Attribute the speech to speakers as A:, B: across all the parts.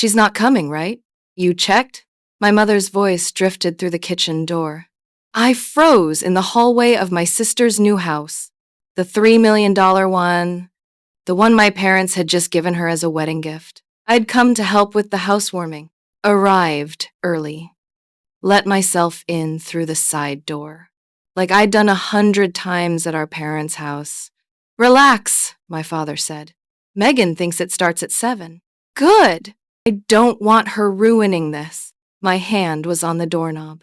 A: She's not coming, right? You checked? My mother's voice drifted through the kitchen door. I froze in the hallway of my sister's new house. The $3 million one, the one my parents had just given her as a wedding gift. I'd come to help with the housewarming. Arrived early. Let myself in through the side door, like I'd done 100 times at our parents' house. Relax, my father said. Megan thinks it starts at 7. Good. I don't want her ruining this. My hand was on the doorknob.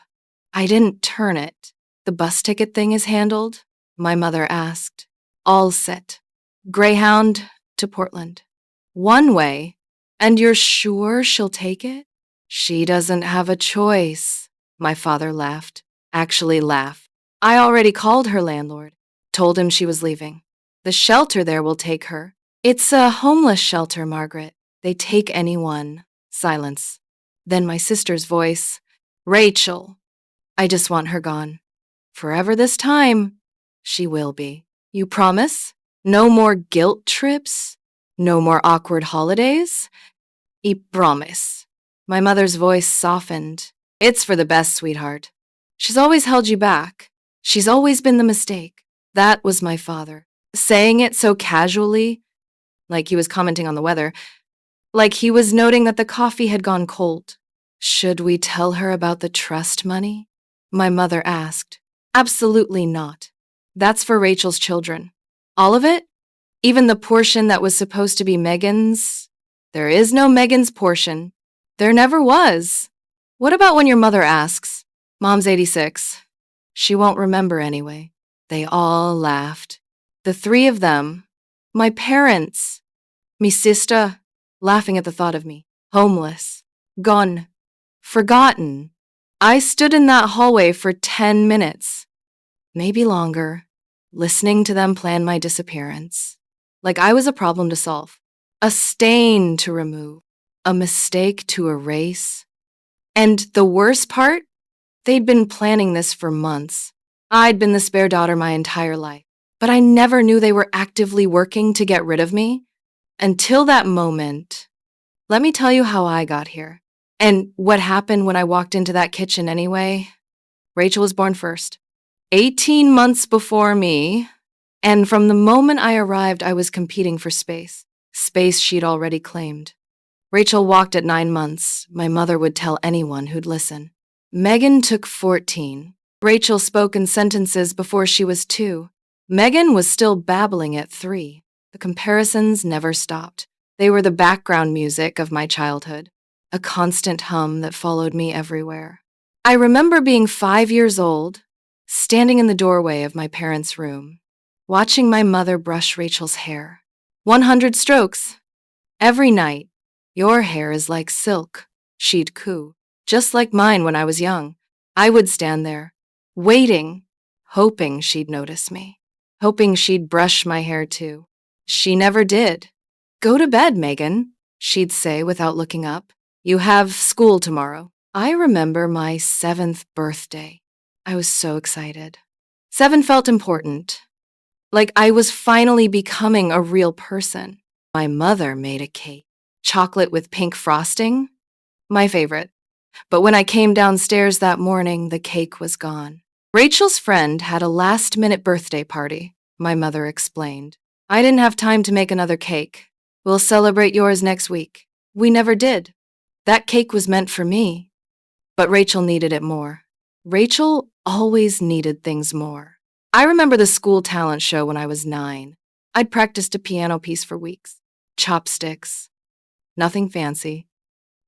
A: I didn't turn it. The bus ticket thing is handled? My mother asked. All set. Greyhound to Portland. One way. And you're sure she'll take it? She doesn't have a choice. My father laughed. Actually laughed. I already called her landlord. Told him she was leaving. The shelter there will take her. It's a homeless shelter, Margaret. They take anyone. Silence. Then my sister's voice. Rachel. I just want her gone. Forever this time. She will be. You promise? No more guilt trips? No more awkward holidays? I promise. My mother's voice softened. It's for the best, sweetheart. She's always held you back. She's always been the mistake. That was my father. Saying it so casually, like he was commenting on the weather, like he was noting that the coffee had gone cold. Should we tell her about the trust money? My mother asked. Absolutely not. That's for Rachel's children. All of it? Even the portion that was supposed to be Megan's? There is no Megan's portion. There never was. What about when your mother asks? Mom's 86. She won't remember anyway. They all laughed. The three of them. My parents. Me sister. Laughing at the thought of me. Homeless. Gone. Forgotten. I stood in that hallway for 10 minutes. Maybe longer. Listening to them plan my disappearance. Like I was a problem to solve. A stain to remove. A mistake to erase. And the worst part? They'd been planning this for months. I'd been the spare daughter my entire life. But I never knew they were actively working to get rid of me. Until that moment. Let me tell you how I got here. And what happened when I walked into that kitchen anyway. Rachel was born first. 18 months before me. And from the moment I arrived, I was competing for space. Space she'd already claimed. Rachel walked at 9 months. My mother would tell anyone who'd listen. Megan took 14. Rachel spoke in sentences before she was 2. Megan was still babbling at 3. The comparisons never stopped. They were the background music of my childhood, a constant hum that followed me everywhere. I remember being 5 years old, standing in the doorway of my parents' room, watching my mother brush Rachel's hair. 100 strokes. Every night. Your hair is like silk, she'd coo, just like mine when I was young. I would stand there, waiting, hoping she'd notice me, hoping she'd brush my hair too. She never did. Go to bed, Megan, she'd say without looking up. You have school tomorrow. I remember my 7th birthday. I was so excited. 7 felt important, like I was finally becoming a real person. My mother made a cake. Chocolate with pink frosting? My favorite. But when I came downstairs that morning, the cake was gone. Rachel's friend had a last-minute birthday party, my mother explained. I didn't have time to make another cake. We'll celebrate yours next week. We never did. That cake was meant for me. But Rachel needed it more. Rachel always needed things more. I remember the school talent show when I was 9. I'd practiced a piano piece for weeks. Chopsticks. Nothing fancy.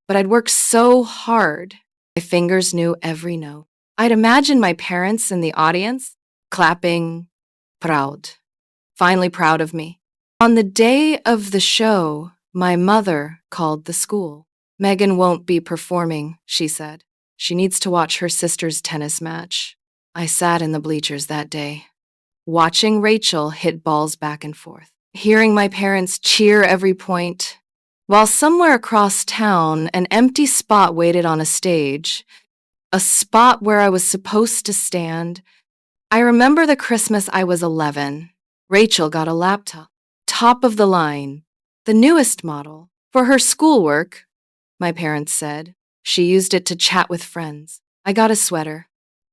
A: But I'd worked so hard. My fingers knew every note. I'd imagine my parents in the audience, clapping, proud. Finally proud of me. On the day of the show, my mother called the school. Megan won't be performing, she said. She needs to watch her sister's tennis match. I sat in the bleachers that day, watching Rachel hit balls back and forth, hearing my parents cheer every point, while somewhere across town, an empty spot waited on a stage, a spot where I was supposed to stand. I remember the Christmas I was 11. Rachel got a laptop, top of the line, the newest model. For her schoolwork, my parents said. She used it to chat with friends. I got a sweater.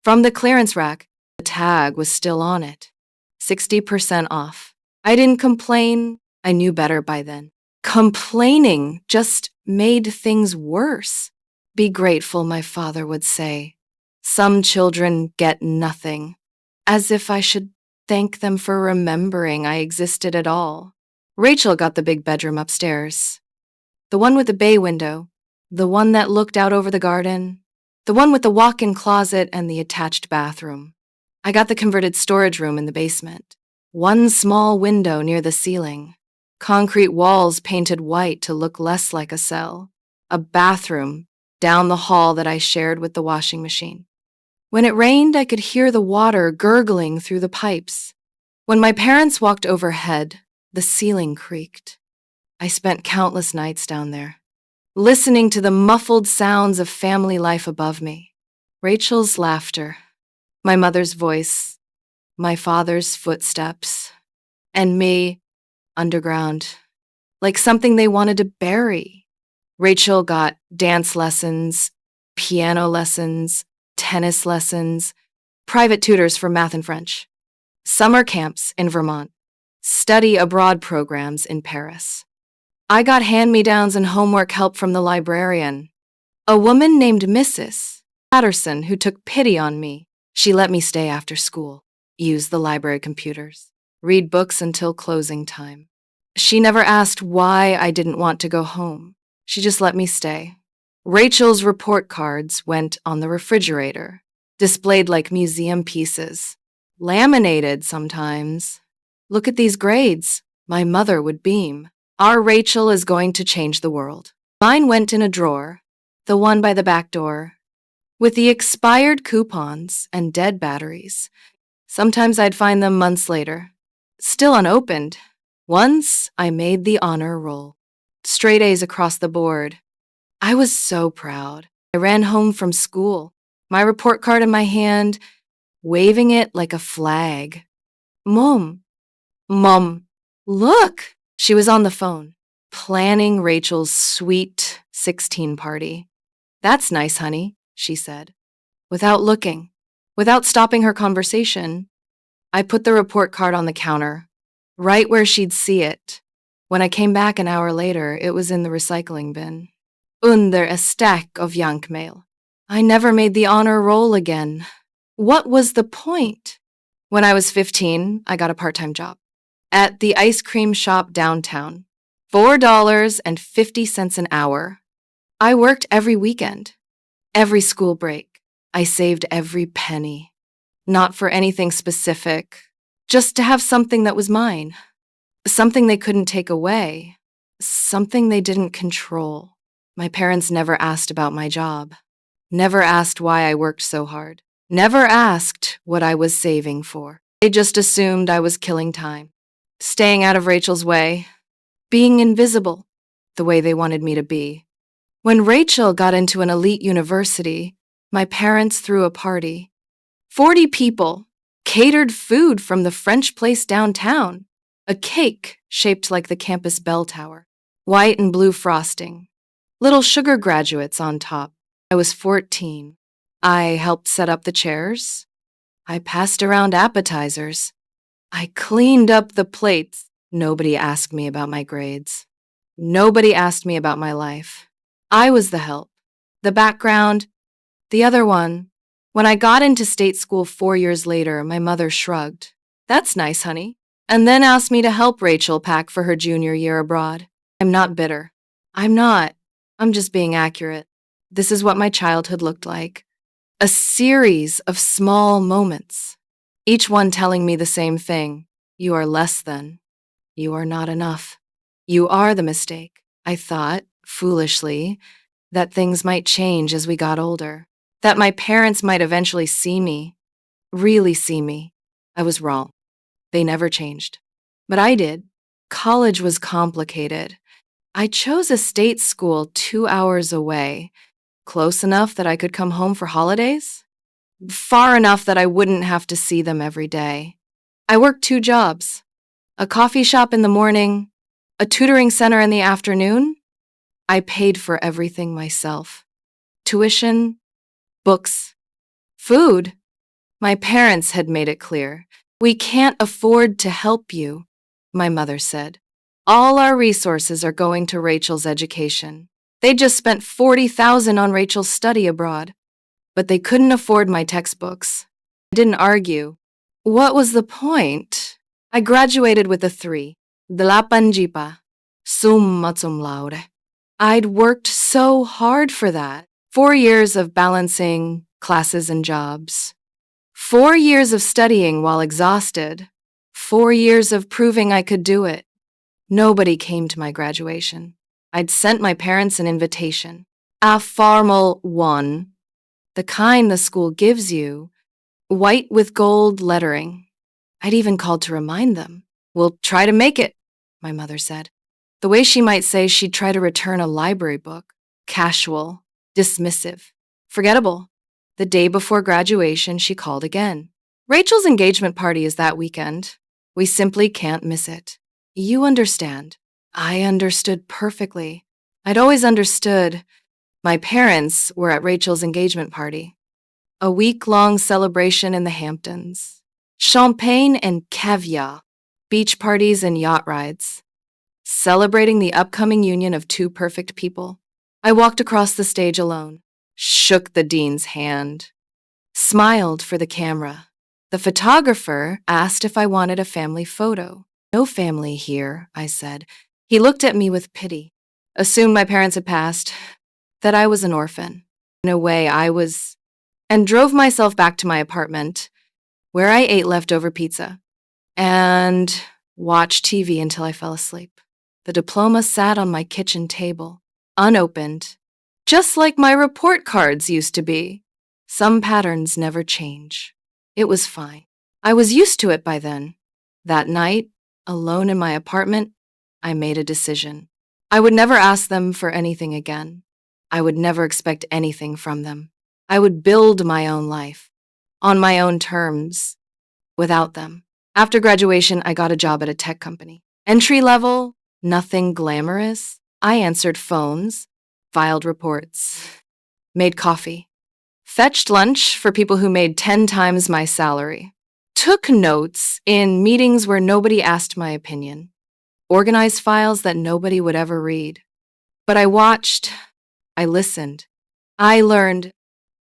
A: From the clearance rack, the tag was still on it. 60% off. I didn't complain. I knew better by then. Complaining just made things worse. Be grateful, my father would say. Some children get nothing. As if I should thank them for remembering I existed at all. Rachel got the big bedroom upstairs. The one with the bay window. The one that looked out over the garden. The one with the walk-in closet and the attached bathroom. I got the converted storage room in the basement. One small window near the ceiling. Concrete walls painted white to look less like a cell. A bathroom down the hall that I shared with the washing machine. When it rained, I could hear the water gurgling through the pipes. When my parents walked overhead, the ceiling creaked. I spent countless nights down there, listening to the muffled sounds of family life above me. Rachel's laughter, my mother's voice, my father's footsteps, and me underground, like something they wanted to bury. Rachel got dance lessons, piano lessons, tennis lessons, private tutors for math and French, summer camps in Vermont, study abroad programs in Paris. I got hand-me-downs and homework help from the librarian, a woman named Mrs. Patterson who took pity on me. She let me stay after school, use the library computers, read books until closing time. She never asked why I didn't want to go home. She just let me stay. Rachel's report cards went on the refrigerator, displayed like museum pieces, laminated sometimes. Look at these grades, my mother would beam. Our Rachel is going to change the world. Mine went in a drawer, the one by the back door, with the expired coupons and dead batteries. Sometimes I'd find them months later, still unopened. Once I made the honor roll. Straight A's across the board. I was so proud. I ran home from school, my report card in my hand, waving it like a flag. Mom, look! She was on the phone, planning Rachel's sweet 16 party. That's nice, honey, she said. Without looking, without stopping her conversation, I put the report card on the counter, right where she'd see it. When I came back an hour later, it was in the recycling bin. Under a stack of junk mail. I never made the honor roll again. What was the point? When I was 15, I got a part-time job at the ice cream shop downtown. $4.50 an hour. I worked every weekend, every school break. I saved every penny. Not for anything specific, just to have something that was mine. Something they couldn't take away. Something they didn't control. My parents never asked about my job. Never asked why I worked so hard. Never asked what I was saving for. They just assumed I was killing time. Staying out of Rachel's way. Being invisible, the way they wanted me to be. When Rachel got into an elite university, my parents threw a party. 40 people, catered food from the French place downtown, a cake shaped like the campus bell tower, white and blue frosting, little sugar graduates on top. I was 14. I helped set up the chairs. I passed around appetizers. I cleaned up the plates. Nobody asked me about my grades. Nobody asked me about my life. I was the help, the background, the other one. When I got into state school 4 years later, my mother shrugged. That's nice, honey. And then asked me to help Rachel pack for her junior year abroad. I'm not bitter. I'm not. I'm just being accurate. This is what my childhood looked like. A series of small moments, each one telling me the same thing. You are less than. You are not enough. You are the mistake. I thought, foolishly, that things might change as we got older. That my parents might eventually see me, really see me. I was wrong. They never changed. But I did. College was complicated. I chose a state school 2 hours away, close enough that I could come home for holidays, far enough that I wouldn't have to see them every day. I worked 2 jobs, a coffee shop in the morning, a tutoring center in the afternoon. I paid for everything myself. Tuition, books, food. My parents had made it clear. We can't afford to help you, my mother said. All our resources are going to Rachel's education. They just spent $40,000 on Rachel's study abroad, but they couldn't afford my textbooks. I didn't argue. What was the point? I graduated with a 3. Delapan jepa. Summa cum laude. I'd worked so hard for that. 4 years of balancing classes and jobs. 4 years of studying while exhausted. 4 years of proving I could do it. Nobody came to my graduation. I'd sent my parents an invitation. A formal one, the kind the school gives you, white with gold lettering. I'd even called to remind them. We'll try to make it, my mother said. The way she might say she'd try to return a library book. Casual, dismissive, forgettable. The day before graduation, she called again. Rachel's engagement party is that weekend. We simply can't miss it. You understand. I understood perfectly. I'd always understood. My parents were at Rachel's engagement party. A week-long celebration in the Hamptons. Champagne and caviar. Beach parties and yacht rides. Celebrating the upcoming union of 2 perfect people. I walked across the stage alone, shook the dean's hand, smiled for the camera. The photographer asked if I wanted a family photo. No family here, I said. He looked at me with pity, assumed my parents had passed, that I was an orphan. In a way, I was, and drove myself back to my apartment, where I ate leftover pizza, and watched TV until I fell asleep. The diploma sat on my kitchen table, unopened, just like my report cards used to be. Some patterns never change. It was fine. I was used to it by then. That night, alone in my apartment, I made a decision. I would never ask them for anything again. I would never expect anything from them. I would build my own life, on my own terms, without them. After graduation, I got a job at a tech company. Entry level, nothing glamorous. I answered phones, filed reports, made coffee, fetched lunch for people who made 10 times my salary, took notes in meetings where nobody asked my opinion, organized files that nobody would ever read. But I watched, I listened, I learned,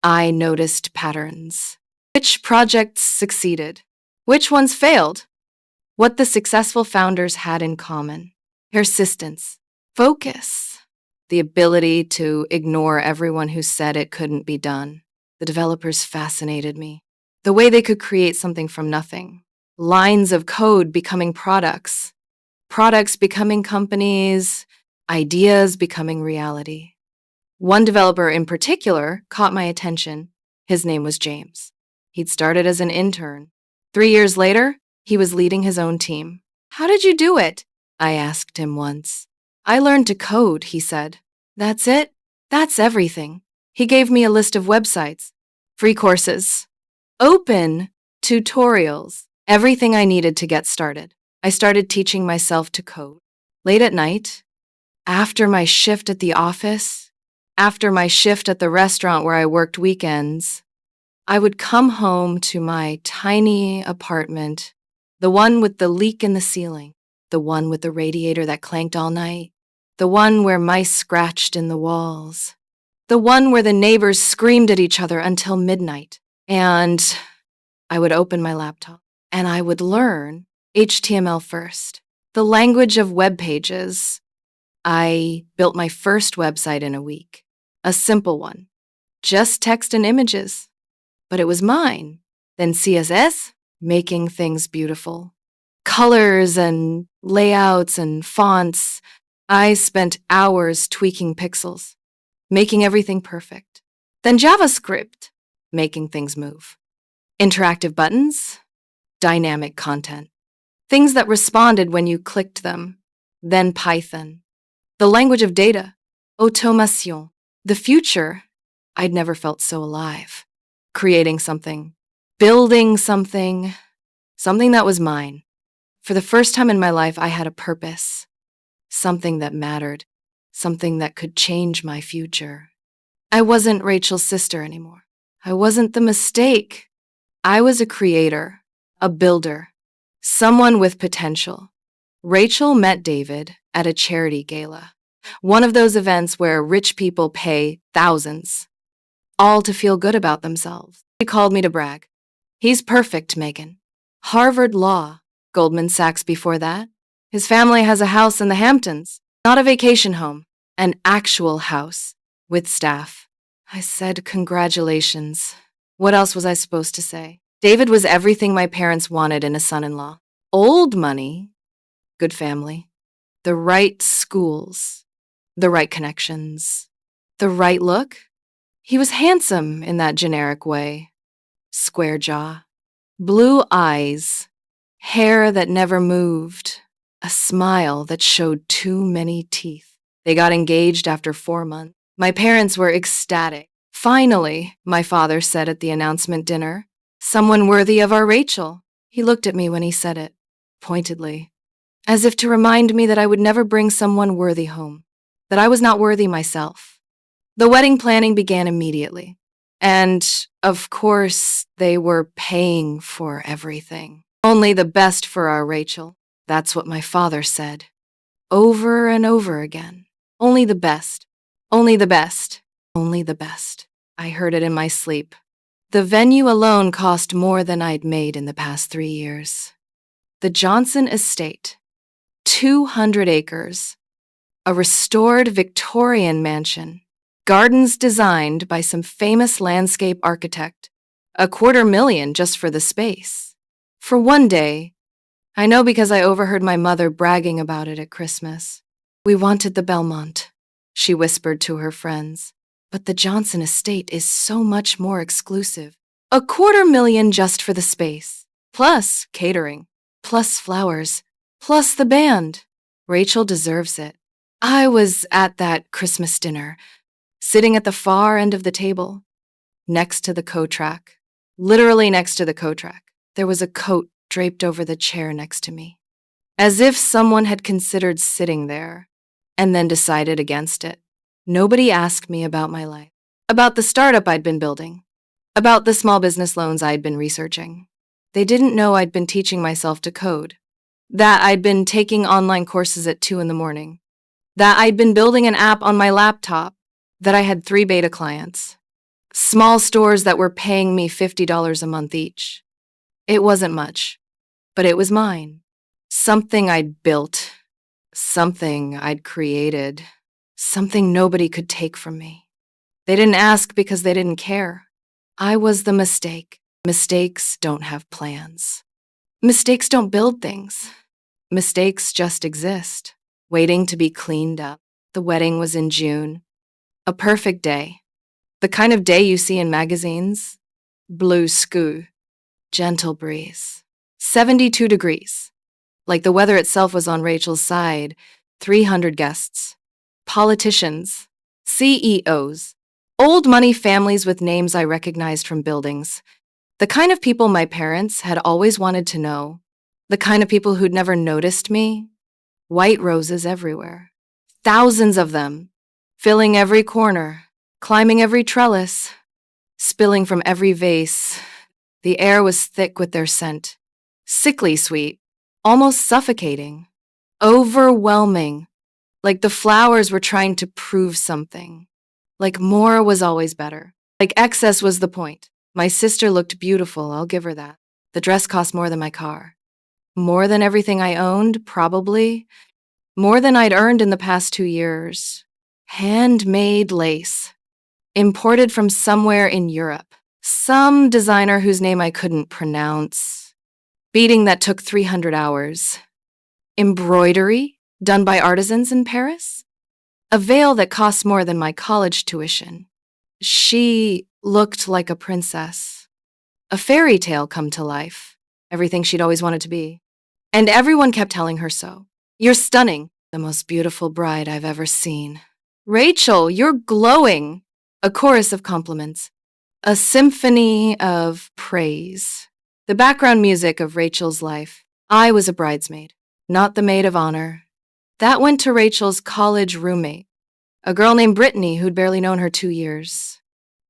A: I noticed patterns. Which projects succeeded? Which ones failed? What the successful founders had in common. Persistence, focus, the ability to ignore everyone who said it couldn't be done. The developers fascinated me. The way they could create something from nothing. Lines of code becoming products. Products becoming companies. Ideas becoming reality. One developer in particular caught my attention. His name was James. He'd started as an intern. 3 years later, he was leading his own team. How did you do it? I asked him once. I learned to code, he said. That's it? That's everything. He gave me a list of websites, free courses, open tutorials, everything I needed to get started. I started teaching myself to code. Late at night, after my shift at the office, after my shift at the restaurant where I worked weekends, I would come home to my tiny apartment, the one with the leak in the ceiling, the one with the radiator that clanked all night, the one where mice scratched in the walls, the one where the neighbors screamed at each other until midnight. And I would open my laptop and I would learn HTML first, the language of web pages. I built my first website in a week, a simple one, just text and images, but it was mine. Then CSS, making things beautiful, colors and layouts and fonts. I spent hours tweaking pixels, making everything perfect. Then JavaScript, making things move. Interactive buttons, dynamic content, things that responded when you clicked them. Then Python, the language of data, automation, the future. I'd never felt so alive. Creating something, building something, something that was mine. For the first time in my life, I had a purpose, something that mattered, something that could change my future. I wasn't Rachel's sister anymore. I wasn't the mistake. I was a creator, a builder, someone with potential. Rachel met David at a charity gala, one of those events where rich people pay thousands, all to feel good about themselves. He called me to brag. He's perfect, Megan. Harvard Law, Goldman Sachs before that. His family has a house in the Hamptons, not a vacation home, an actual house with staff. I said, congratulations. What else was I supposed to say? David was everything my parents wanted in a son-in-law. Old money, good family, the right schools, the right connections, the right look. He was handsome in that generic way. Square jaw, blue eyes, hair that never moved, a smile that showed too many teeth. They got engaged after 4 months. My parents were ecstatic. Finally, my father said at the announcement dinner, someone worthy of our Rachel. He looked at me when he said it, pointedly, as if to remind me that I would never bring someone worthy home, that I was not worthy myself. The wedding planning began immediately. And, of course, they were paying for everything. Only the best for our Rachel. That's what my father said. Over and over again. Only the best. Only the best. Only the best. I heard it in my sleep. The venue alone cost more than I'd made in the past 3 years. The Johnson Estate. 200 acres. A restored Victorian mansion. Gardens designed by some famous landscape architect. $250,000 just for the space. For one day, I know because I overheard my mother bragging about it at Christmas. We wanted the Belmont, she whispered to her friends. But the Johnson estate is so much more exclusive. $250,000 just for the space, plus catering, plus flowers, plus the band. Rachel deserves it. I was at that Christmas dinner, sitting at the far end of the table, next to the coat rack. Literally next to the coat rack. There was a coat draped over the chair next to me, as if someone had considered sitting there and then decided against it. Nobody asked me about my life, about the startup I'd been building, about the small business loans I'd been researching. They didn't know I'd been teaching myself to code, that I'd been taking online courses at 2 in the morning, that I'd been building an app on my laptop, that I had 3 beta clients, small stores that were paying me $50 a month each. It wasn't much, but it was mine. Something I'd built, something I'd created, something nobody could take from me. They didn't ask because they didn't care. I was the mistake. Mistakes don't have plans. Mistakes don't build things. Mistakes just exist, waiting to be cleaned up. The wedding was in June. A perfect day. The kind of day you see in magazines. Blue sky. Gentle breeze. 72 degrees. Like the weather itself was on Rachel's side. 300 guests. Politicians. CEOs. Old money families with names I recognized from buildings. The kind of people my parents had always wanted to know. The kind of people who'd never noticed me. White roses everywhere. Thousands of them. Filling every corner. Climbing every trellis. Spilling from every vase. The air was thick with their scent. Sickly sweet. Almost suffocating. Overwhelming. Like the flowers were trying to prove something. Like more was always better. Like excess was the point. My sister looked beautiful, I'll give her that. The dress cost more than my car. More than everything I owned, probably. More than I'd earned in the past 2 years. Handmade lace. Imported from somewhere in Europe. Some designer whose name I couldn't pronounce. Beading that took 300 hours. Embroidery done by artisans in Paris. A veil that cost more than my college tuition. She looked like a princess. A fairy tale come to life. Everything she'd always wanted to be. And everyone kept telling her so. You're stunning. The most beautiful bride I've ever seen. Rachel, you're glowing. A chorus of compliments. A symphony of praise. The background music of Rachel's life. I was a bridesmaid, not the maid of honor. That went to Rachel's college roommate. A girl named Brittany who'd barely known her 2 years.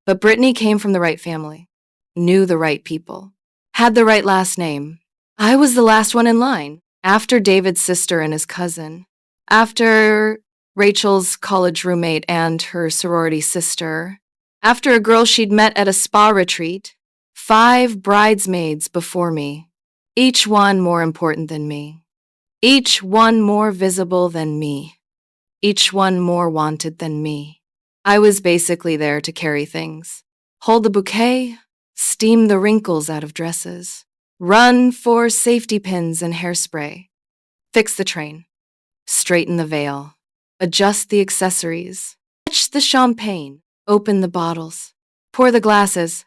A: But Brittany came from the right family, knew the right people, had the right last name. I was the last one in line, after David's sister and his cousin, after Rachel's college roommate and her sorority sister, after a girl she'd met at a spa retreat, 5 bridesmaids before me, each one more important than me, each one more visible than me, each one more wanted than me. I was basically there to carry things, hold the bouquet, steam the wrinkles out of dresses, run for safety pins and hairspray, fix the train, straighten the veil, adjust the accessories, fetch the champagne, open the bottles, pour the glasses,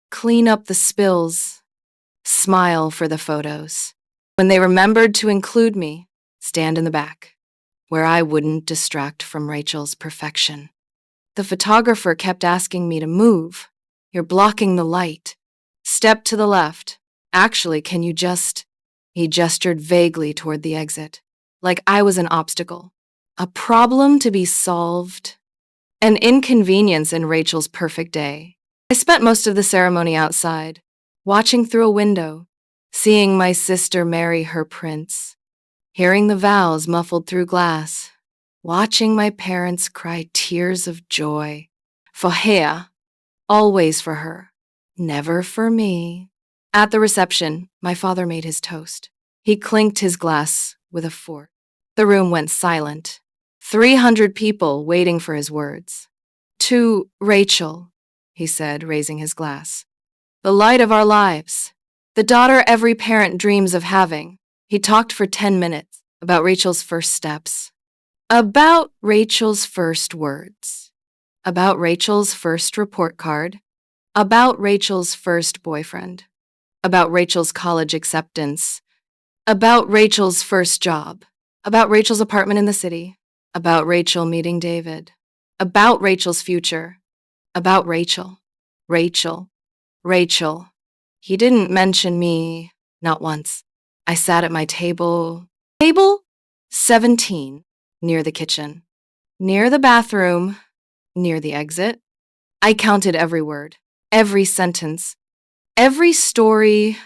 A: clean up the spills, smile for the photos. When they remembered to include me, stand in the back, where I wouldn't distract from Rachel's perfection. The photographer kept asking me to move. You're blocking the light. Step to the left. Actually, can you just... He gestured vaguely toward the exit, like I was an obstacle, a problem to be solved, an inconvenience in Rachel's perfect day. I spent most of the ceremony outside, watching through a window, seeing my sister marry her prince, hearing the vows muffled through glass, watching my parents cry tears of joy. For her, always for her, never for me. At the reception, my father made his toast. He clinked his glass with a fork. The room went silent. 300 people waiting for his words. To Rachel, he said, raising his glass. The light of our lives. The daughter every parent dreams of having. He talked for 10 minutes about Rachel's first steps. About Rachel's first words. About Rachel's first report card. About Rachel's first boyfriend. About Rachel's college acceptance. About Rachel's first job. About Rachel's apartment in the city. About Rachel meeting David. About Rachel's future. About Rachel. Rachel. Rachel. He didn't mention me, not once. I sat at my table. Table 17, near the kitchen. Near the bathroom. Near the exit. I counted every word, every sentence, every story.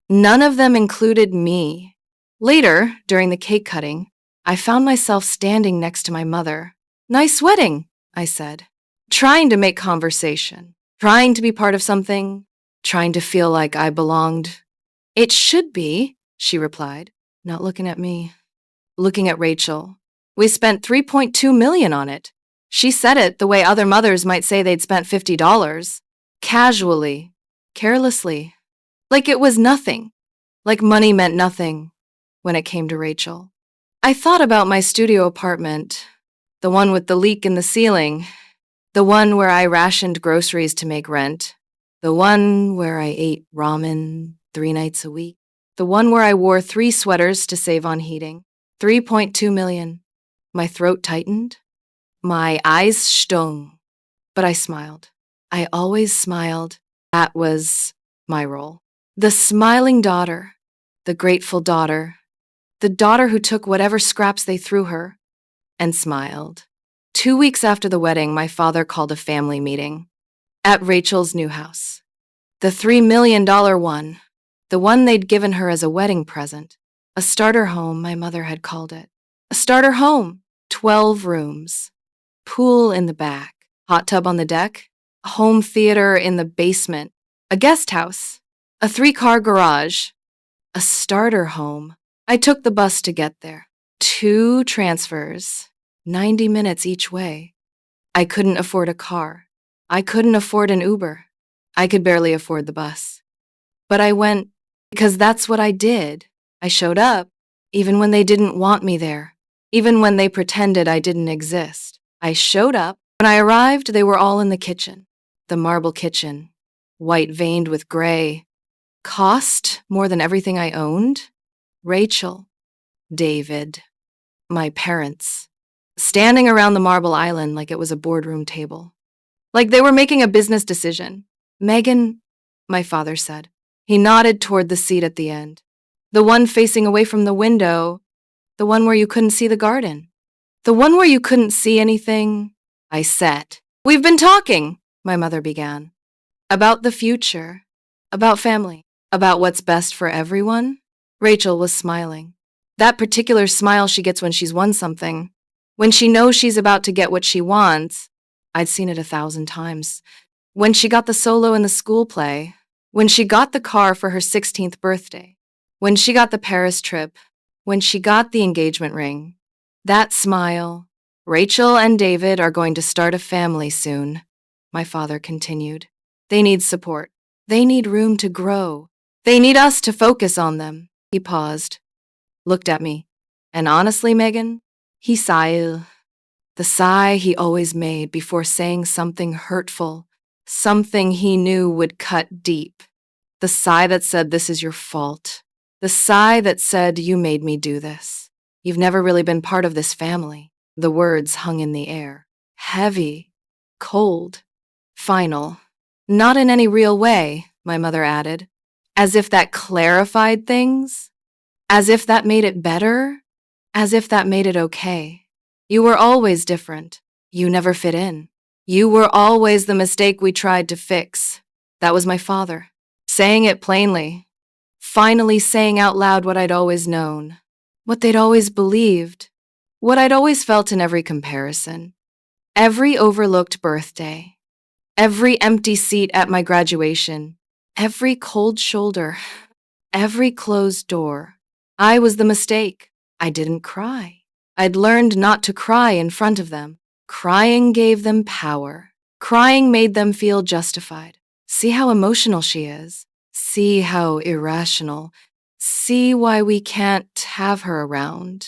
A: None of them included me. Later, during the cake cutting, I found myself standing next to my mother. Nice wedding, I said, trying to make conversation, trying to be part of something, trying to feel like I belonged. It should be, she replied, not looking at me, looking at Rachel. We spent $3.2 million on it. She said it the way other mothers might say they'd spent $50. Casually, carelessly, like it was nothing, like money meant nothing when it came to Rachel. I thought about my studio apartment, the one with the leak in the ceiling, the one where I rationed groceries to make rent, the one where I ate ramen 3 nights a week, the one where I wore 3 sweaters to save on heating. $3.2 million. My throat tightened. My eyes stung. But I smiled. I always smiled. That was my role. The smiling daughter, the grateful daughter, the daughter who took whatever scraps they threw her and smiled. 2 weeks after the wedding, my father called a family meeting at Rachel's new house. The $3 million one, the one they'd given her as a wedding present. A starter home, my mother had called it. A starter home, 12 rooms, pool in the back, hot tub on the deck, a home theater in the basement, a guest house, a 3-car garage, a starter home. I took the bus to get there. 2 transfers, 90 minutes each way. I couldn't afford a car. I couldn't afford an Uber. I could barely afford the bus. But I went because that's what I did. I showed up, even when they didn't want me there, even when they pretended I didn't exist. I showed up. When I arrived, they were all in the kitchen. The marble kitchen, white veined with gray. Cost more than everything I owned. Rachel, David, my parents, standing around the marble island like it was a boardroom table. Like they were making a business decision. Megan, my father said. He nodded toward the seat at the end. The one facing away from the window, the one where you couldn't see the garden. The one where you couldn't see anything, I said. We've been talking, my mother began. About the future, about family, about what's best for everyone. Rachel was smiling. That particular smile she gets when she's won something, when she knows she's about to get what she wants. I'd seen it 1,000 times. When she got the solo in the school play, when she got the car for her 16th birthday, when she got the Paris trip, when she got the engagement ring. That smile. Rachel and David are going to start a family soon, my father continued. They need support. They need room to grow. They need us to focus on them. He paused, looked at me, and honestly, Megan, he sighed. The sigh he always made before saying something hurtful, something he knew would cut deep. The sigh that said, "This is your fault." The sigh that said, "You made me do this. You've never really been part of this family." The words hung in the air. Heavy, cold, final. Not in any real way, my mother added. As if that clarified things. As if that made it better. As if that made it okay. You were always different. You never fit in. You were always the mistake we tried to fix. That was my father, saying it plainly, finally saying out loud what I'd always known, what they'd always believed, what I'd always felt in every comparison. Every overlooked birthday, every empty seat at my graduation, every cold shoulder, every closed door. I was the mistake. I didn't cry. I'd learned not to cry in front of them. Crying gave them power. Crying made them feel justified. See how emotional she is. See how irrational. See why we can't have her around.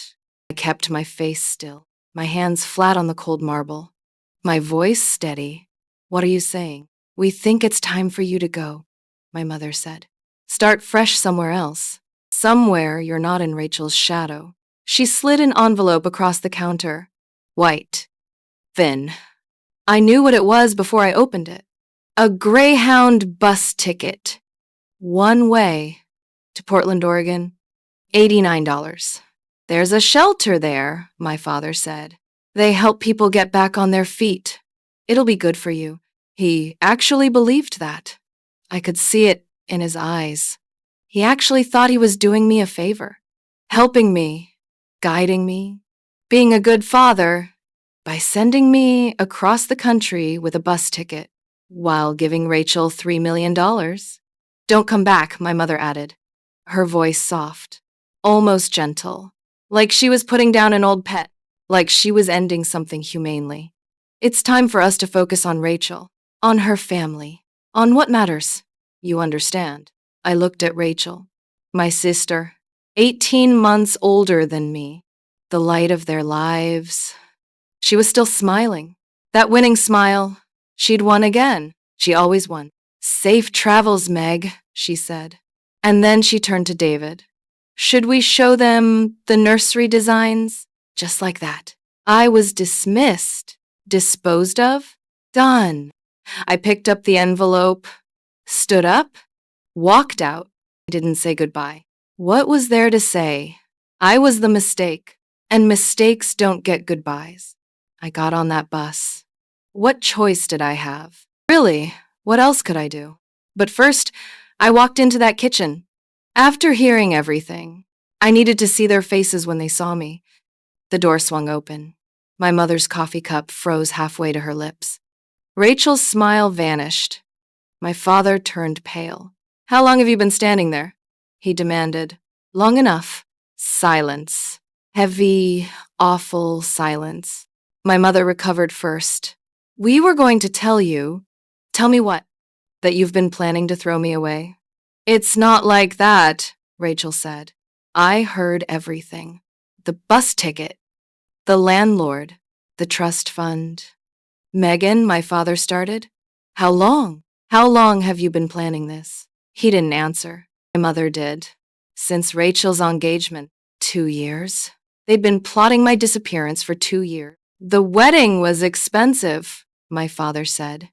A: I kept my face still, my hands flat on the cold marble, my voice steady. What are you saying? We think it's time for you to go, my mother said. Start fresh somewhere else. Somewhere you're not in Rachel's shadow. She slid an envelope across the counter. White. Thin. I knew what it was before I opened it. A Greyhound bus ticket. One way. To Portland, Oregon. $89. There's a shelter there, my father said. They help people get back on their feet. It'll be good for you. He actually believed that. I could see it in his eyes. He actually thought he was doing me a favor, helping me, guiding me, being a good father by sending me across the country with a bus ticket while giving Rachel $3 million. Don't come back, my mother added, her voice soft, almost gentle, like she was putting down an old pet, like she was ending something humanely. It's time for us to focus on Rachel, on her family, on what matters. You understand. I looked at Rachel, my sister, 18 months older than me, the light of their lives. She was still smiling. That winning smile. She'd won again. She always won. Safe travels, Meg, she said. And then she turned to David. Should we show them the nursery designs? Just like that. I was dismissed, disposed of, done. I picked up the envelope, stood up, walked out. I didn't say goodbye. What was there to say? I was the mistake, and mistakes don't get goodbyes. I got on that bus. What choice did I have? Really, what else could I do? But first, I walked into that kitchen. After hearing everything, I needed to see their faces when they saw me. The door swung open. My mother's coffee cup froze halfway to her lips. Rachel's smile vanished. My father turned pale. How long have you been standing there? He demanded. Long enough. Silence. Heavy, awful silence. My mother recovered first. We were going to tell you. Tell me what? That you've been planning to throw me away? It's not like that, Rachel said. I heard everything. The bus ticket. The landlord. The trust fund. Megan, my father started. How long? How long have you been planning this? He didn't answer. My mother did. Since Rachel's engagement. 2 years. They'd been plotting my disappearance for 2 years. The wedding was expensive, my father said.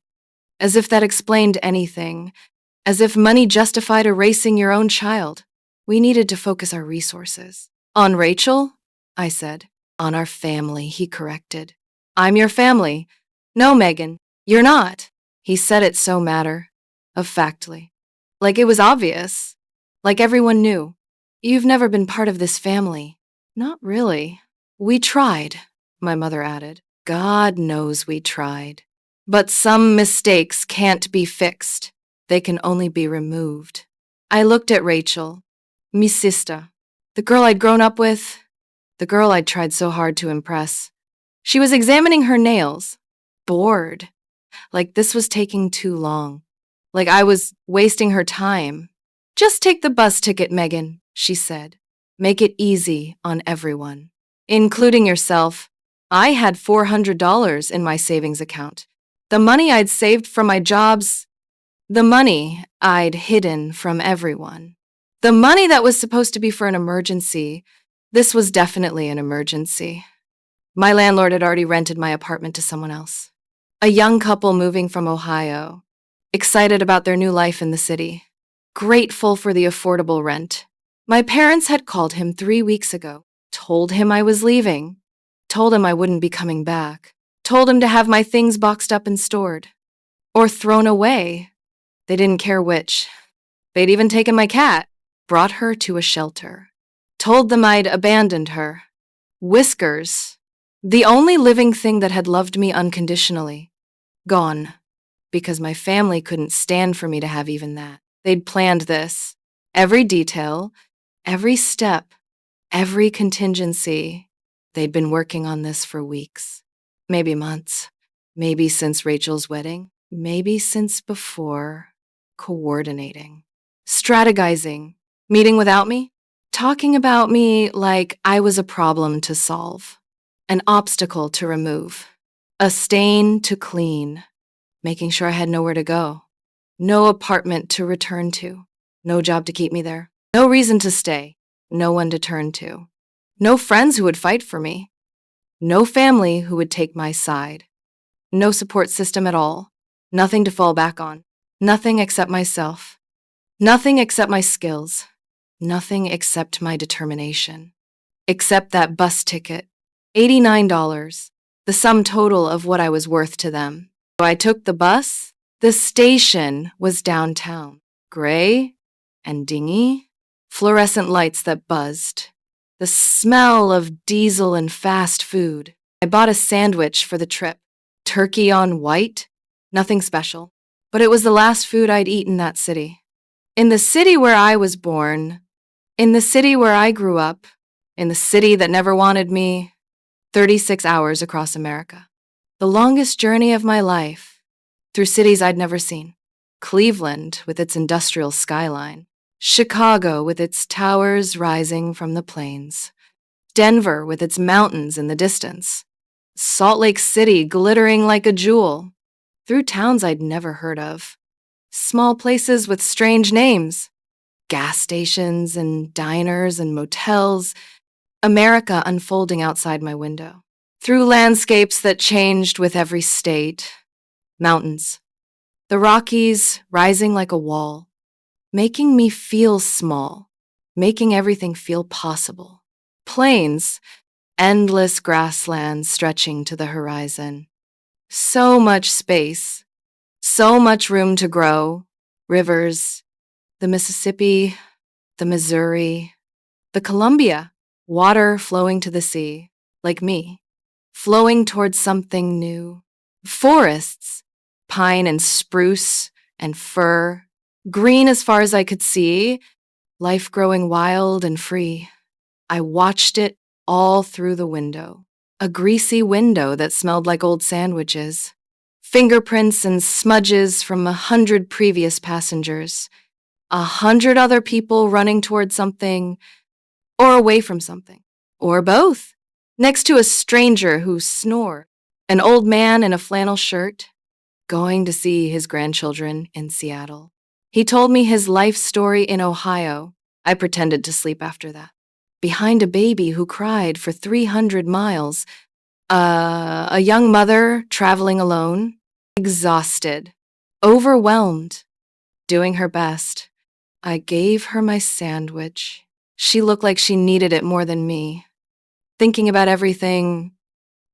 A: As if that explained anything. As if money justified erasing your own child. We needed to focus our resources. On Rachel? I said. On our family, he corrected. I'm your family. No, Megan, you're not. He said it so matter-of-factly. Like it was obvious. Like everyone knew. You've never been part of this family. Not really. We tried, my mother added. God knows we tried. But some mistakes can't be fixed. They can only be removed. I looked at Rachel, me sister, the girl I'd grown up with, the girl I'd tried so hard to impress. She was examining her nails, bored, like this was taking too long, like I was wasting her time. Just take the bus ticket, Megan, she said. Make it easy on everyone, including yourself. I had $400 in my savings account. The money I'd saved from my jobs, the money I'd hidden from everyone. The money that was supposed to be for an emergency. This was definitely an emergency. My landlord had already rented my apartment to someone else. A young couple moving from Ohio, excited about their new life in the city, grateful for the affordable rent. My parents had called him 3 weeks ago, told him I was leaving, told him I wouldn't be coming back, told him to have my things boxed up and stored. Or thrown away. They didn't care which. They'd even taken my cat, brought her to a shelter, told them I'd abandoned her. Whiskers, the only living thing that had loved me unconditionally, gone, because my family couldn't stand for me to have even that. They'd planned this. Every detail, every step, every contingency. They'd been working on this for weeks, maybe months, maybe since Rachel's wedding, maybe since before. Coordinating, strategizing, meeting without me, talking about me like I was a problem to solve, an obstacle to remove, a stain to clean, making sure I had nowhere to go, no apartment to return to, no job to keep me there, no reason to stay, no one to turn to, no friends who would fight for me, no family who would take my side, no support system at all, nothing to fall back on. Nothing except myself. Nothing except my skills. Nothing except my determination. Except that bus ticket. $89. The sum total of what I was worth to them. So I took the bus. The station was downtown. Gray and dingy. Fluorescent lights that buzzed. The smell of diesel and fast food. I bought a sandwich for the trip. Turkey on white. Nothing special. But it was the last food I'd eaten in that city. In the city where I was born, in the city where I grew up, in the city that never wanted me, 36 hours across America. The longest journey of my life, through cities I'd never seen. Cleveland with its industrial skyline, Chicago with its towers rising from the plains, Denver with its mountains in the distance, Salt Lake City glittering like a jewel, through towns I'd never heard of, small places with strange names, gas stations and diners and motels, America unfolding outside my window, through landscapes that changed with every state, mountains, the Rockies rising like a wall, making me feel small, making everything feel possible, plains, endless grasslands stretching to the horizon, so much space, so much room to grow, rivers, the Mississippi, the Missouri, the Columbia, water flowing to the sea, like me, flowing towards something new, forests, pine and spruce and fir, green as far as I could see, life growing wild and free. I watched it all through the window, a greasy window that smelled like old sandwiches, fingerprints and smudges from 100 previous passengers, 100 other people running toward something or away from something, or both, next to a stranger who snored, an old man in a flannel shirt, going to see his grandchildren in Seattle. He told me his life story in Ohio. I pretended to sleep after that. Behind a baby who cried for 300 miles, a young mother traveling alone, exhausted, overwhelmed, doing her best. I gave her my sandwich. She looked like she needed it more than me. Thinking about everything,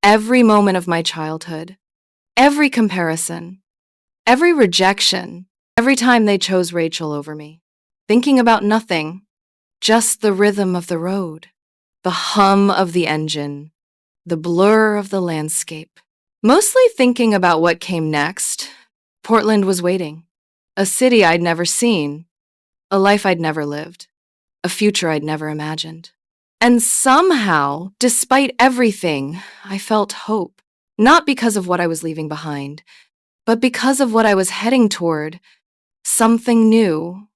A: every moment of my childhood, Every comparison, every rejection, every time they chose Rachel over me. Thinking about nothing, just the rhythm of the road, the hum of the engine, the blur of the landscape. Mostly thinking about what came next. Portland was waiting. A city I'd never seen, a life I'd never lived, a future I'd never imagined. And somehow, despite everything, I felt hope. Not because of what I was leaving behind, but because of what I was heading toward. Something new,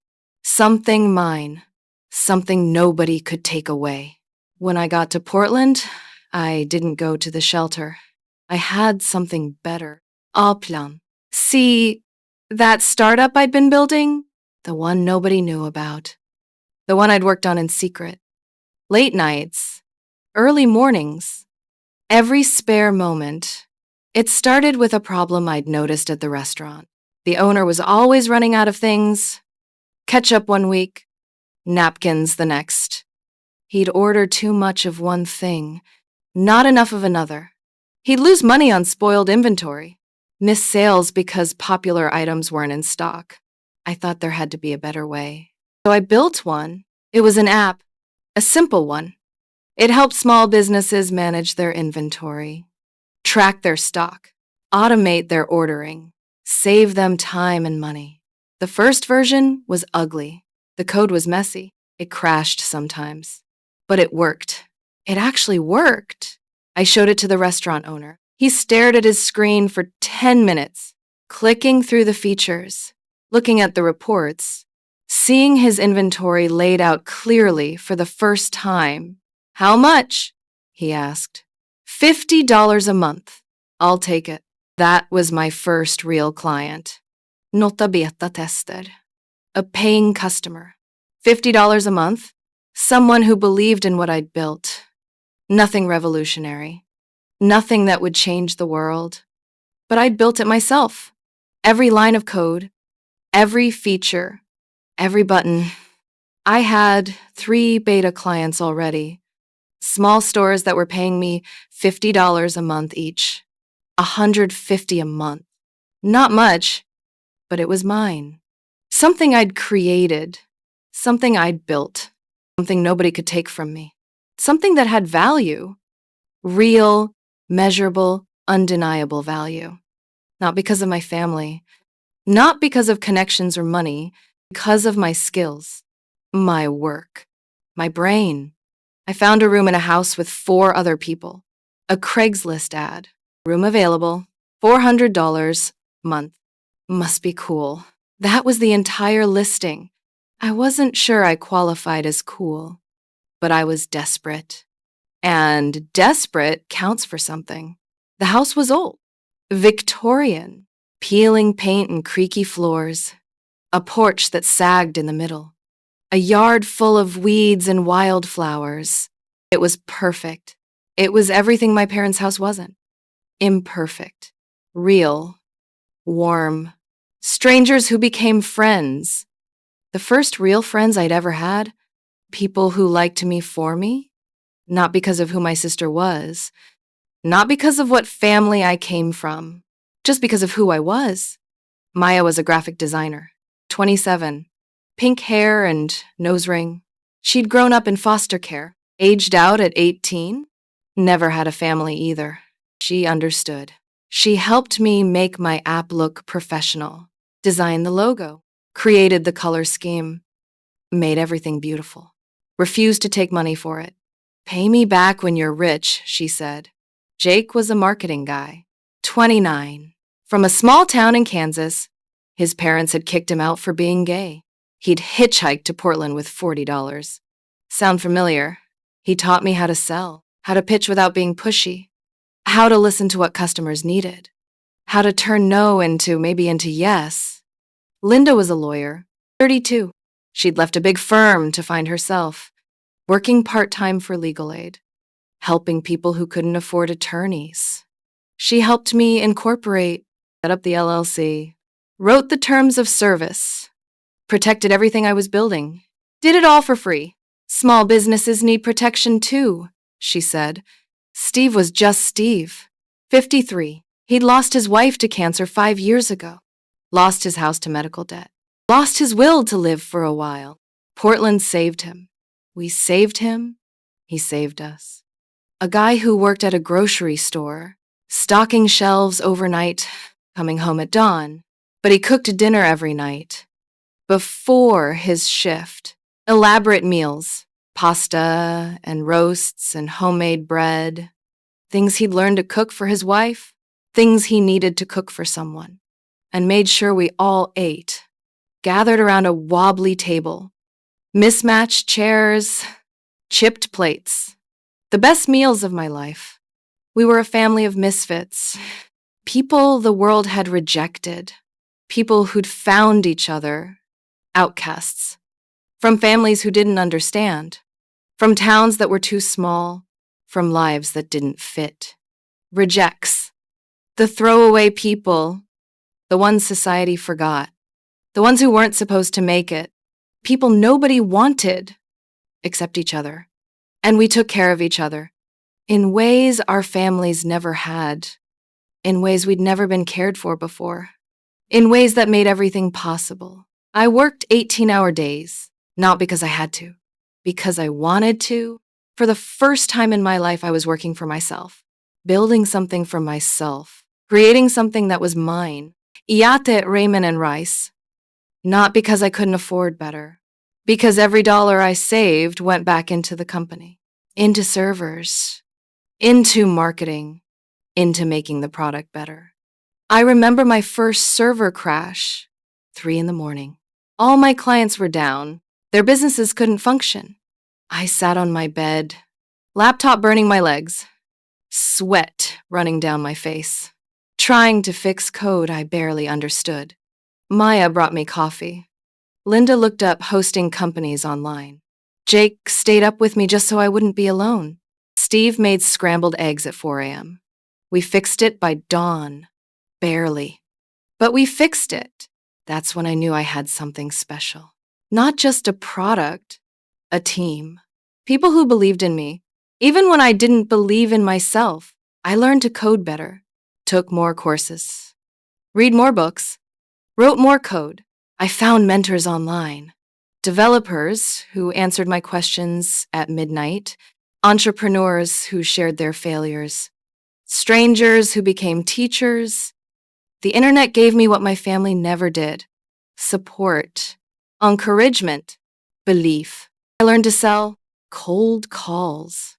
A: something mine, something nobody could take away. When I got to Portland, I didn't go to the shelter. I had something better. Plan. See, that startup I'd been building? The one nobody knew about. The one I'd worked on in secret. Late nights, early mornings, every spare moment. It started with a problem I'd noticed at the restaurant. The owner was always running out of things. Ketchup one week, napkins the next. He'd order too much of one thing, not enough of another. He'd lose money on spoiled inventory, miss sales because popular items weren't in stock. I thought there had to be a better way. So I built one. It was an app, a simple one. It helped small businesses manage their inventory, track their stock, automate their ordering, save them time and money. The first version was ugly. The code was messy. It crashed sometimes. But it worked. It actually worked. I showed it to the restaurant owner. He stared at his screen for 10 minutes, clicking through the features, looking at the reports, seeing his inventory laid out clearly for the first time. How much? He asked. $50 a month. I'll take it. That was my first real client. Nota beta tester. A paying customer. $50 a month. Someone who believed in what I'd built. Nothing revolutionary. Nothing that would change the world. But I'd built it myself. Every line of code, every feature, every button. I had 3 beta clients already. Small stores that were paying me $50 a month each. $150 a month. Not much, but it was mine. Something I'd created. Something I'd built. Something nobody could take from me. Something that had value. Real, measurable, undeniable value. Not because of my family. Not because of connections or money. Because of my skills. My work. My brain. I found a room in a house with 4 other people. A Craigslist ad. Room available. $400 month. Must be cool. That was the entire listing. I wasn't sure I qualified as cool, but I was desperate. And desperate counts for something. The house was old. Victorian. Peeling paint and creaky floors. A porch that sagged in the middle. A yard full of weeds and wildflowers. It was perfect. It was everything my parents' house wasn't. Imperfect. Real. Warm. Strangers who became friends. The first real friends I'd ever had. People who liked me for me. Not because of who my sister was. Not because of what family I came from. Just because of who I was. Maya was a graphic designer. 27. Pink hair and nose ring. She'd grown up in foster care. Aged out at 18. Never had a family either. She understood. She helped me make my app look professional. Designed the logo. Created the color scheme. Made everything beautiful. Refused to take money for it. Pay me back when you're rich, she said. Jake was a marketing guy. 29. From a small town in Kansas. His parents had kicked him out for being gay. He'd hitchhiked to Portland with $40. Sound familiar? He taught me how to sell, how to pitch without being pushy, how to listen to what customers needed, how to turn no into yes. Linda was a lawyer, 32. She'd left a big firm to find herself, working part-time for legal aid, helping people who couldn't afford attorneys. She helped me incorporate, set up the LLC, wrote the terms of service, protected everything I was building, did it all for free. Small businesses need protection too, she said. Steve was just Steve. 53. He'd lost his wife to cancer 5 years ago, lost his house to medical debt, lost his will to live for a while. Portland saved him. We saved him. He saved us. A guy who worked at a grocery store, stocking shelves overnight, coming home at dawn, but he cooked dinner every night. Before his shift, elaborate meals, pasta and roasts and homemade bread, things he'd learned to cook for his wife, things he needed to cook for someone, and made sure we all ate, gathered around a wobbly table, mismatched chairs, chipped plates. The best meals of my life. We were a family of misfits, people the world had rejected, people who'd found each other, outcasts, from families who didn't understand, from towns that were too small, from lives that didn't fit. Rejects. The throwaway people, the ones society forgot, the ones who weren't supposed to make it, people nobody wanted except each other. And we took care of each other in ways our families never had, in ways we'd never been cared for before, in ways that made everything possible. I worked 18-hour days, not because I had to, because I wanted to. For the first time in my life, I was working for myself, building something for myself, creating something that was mine. Iate at Raymond and Rice, not because I couldn't afford better, because every dollar I saved went back into the company, into servers, into marketing, into making the product better. I remember my first server crash, 3 a.m. All my clients were down. Their businesses couldn't function. I sat on my bed, laptop burning my legs, sweat running down my face, trying to fix code I barely understood. Maya brought me coffee. Linda looked up hosting companies online. Jake stayed up with me just so I wouldn't be alone. Steve made scrambled eggs at 4 a.m. We fixed it by dawn. Barely. But we fixed it. That's when I knew I had something special. Not just a product, a team. People who believed in me. Even when I didn't believe in myself, I learned to code better, took more courses, read more books, wrote more code. I found mentors online, developers who answered my questions at midnight, entrepreneurs who shared their failures, strangers who became teachers. The internet gave me what my family never did: support, encouragement, belief. I learned to sell cold calls.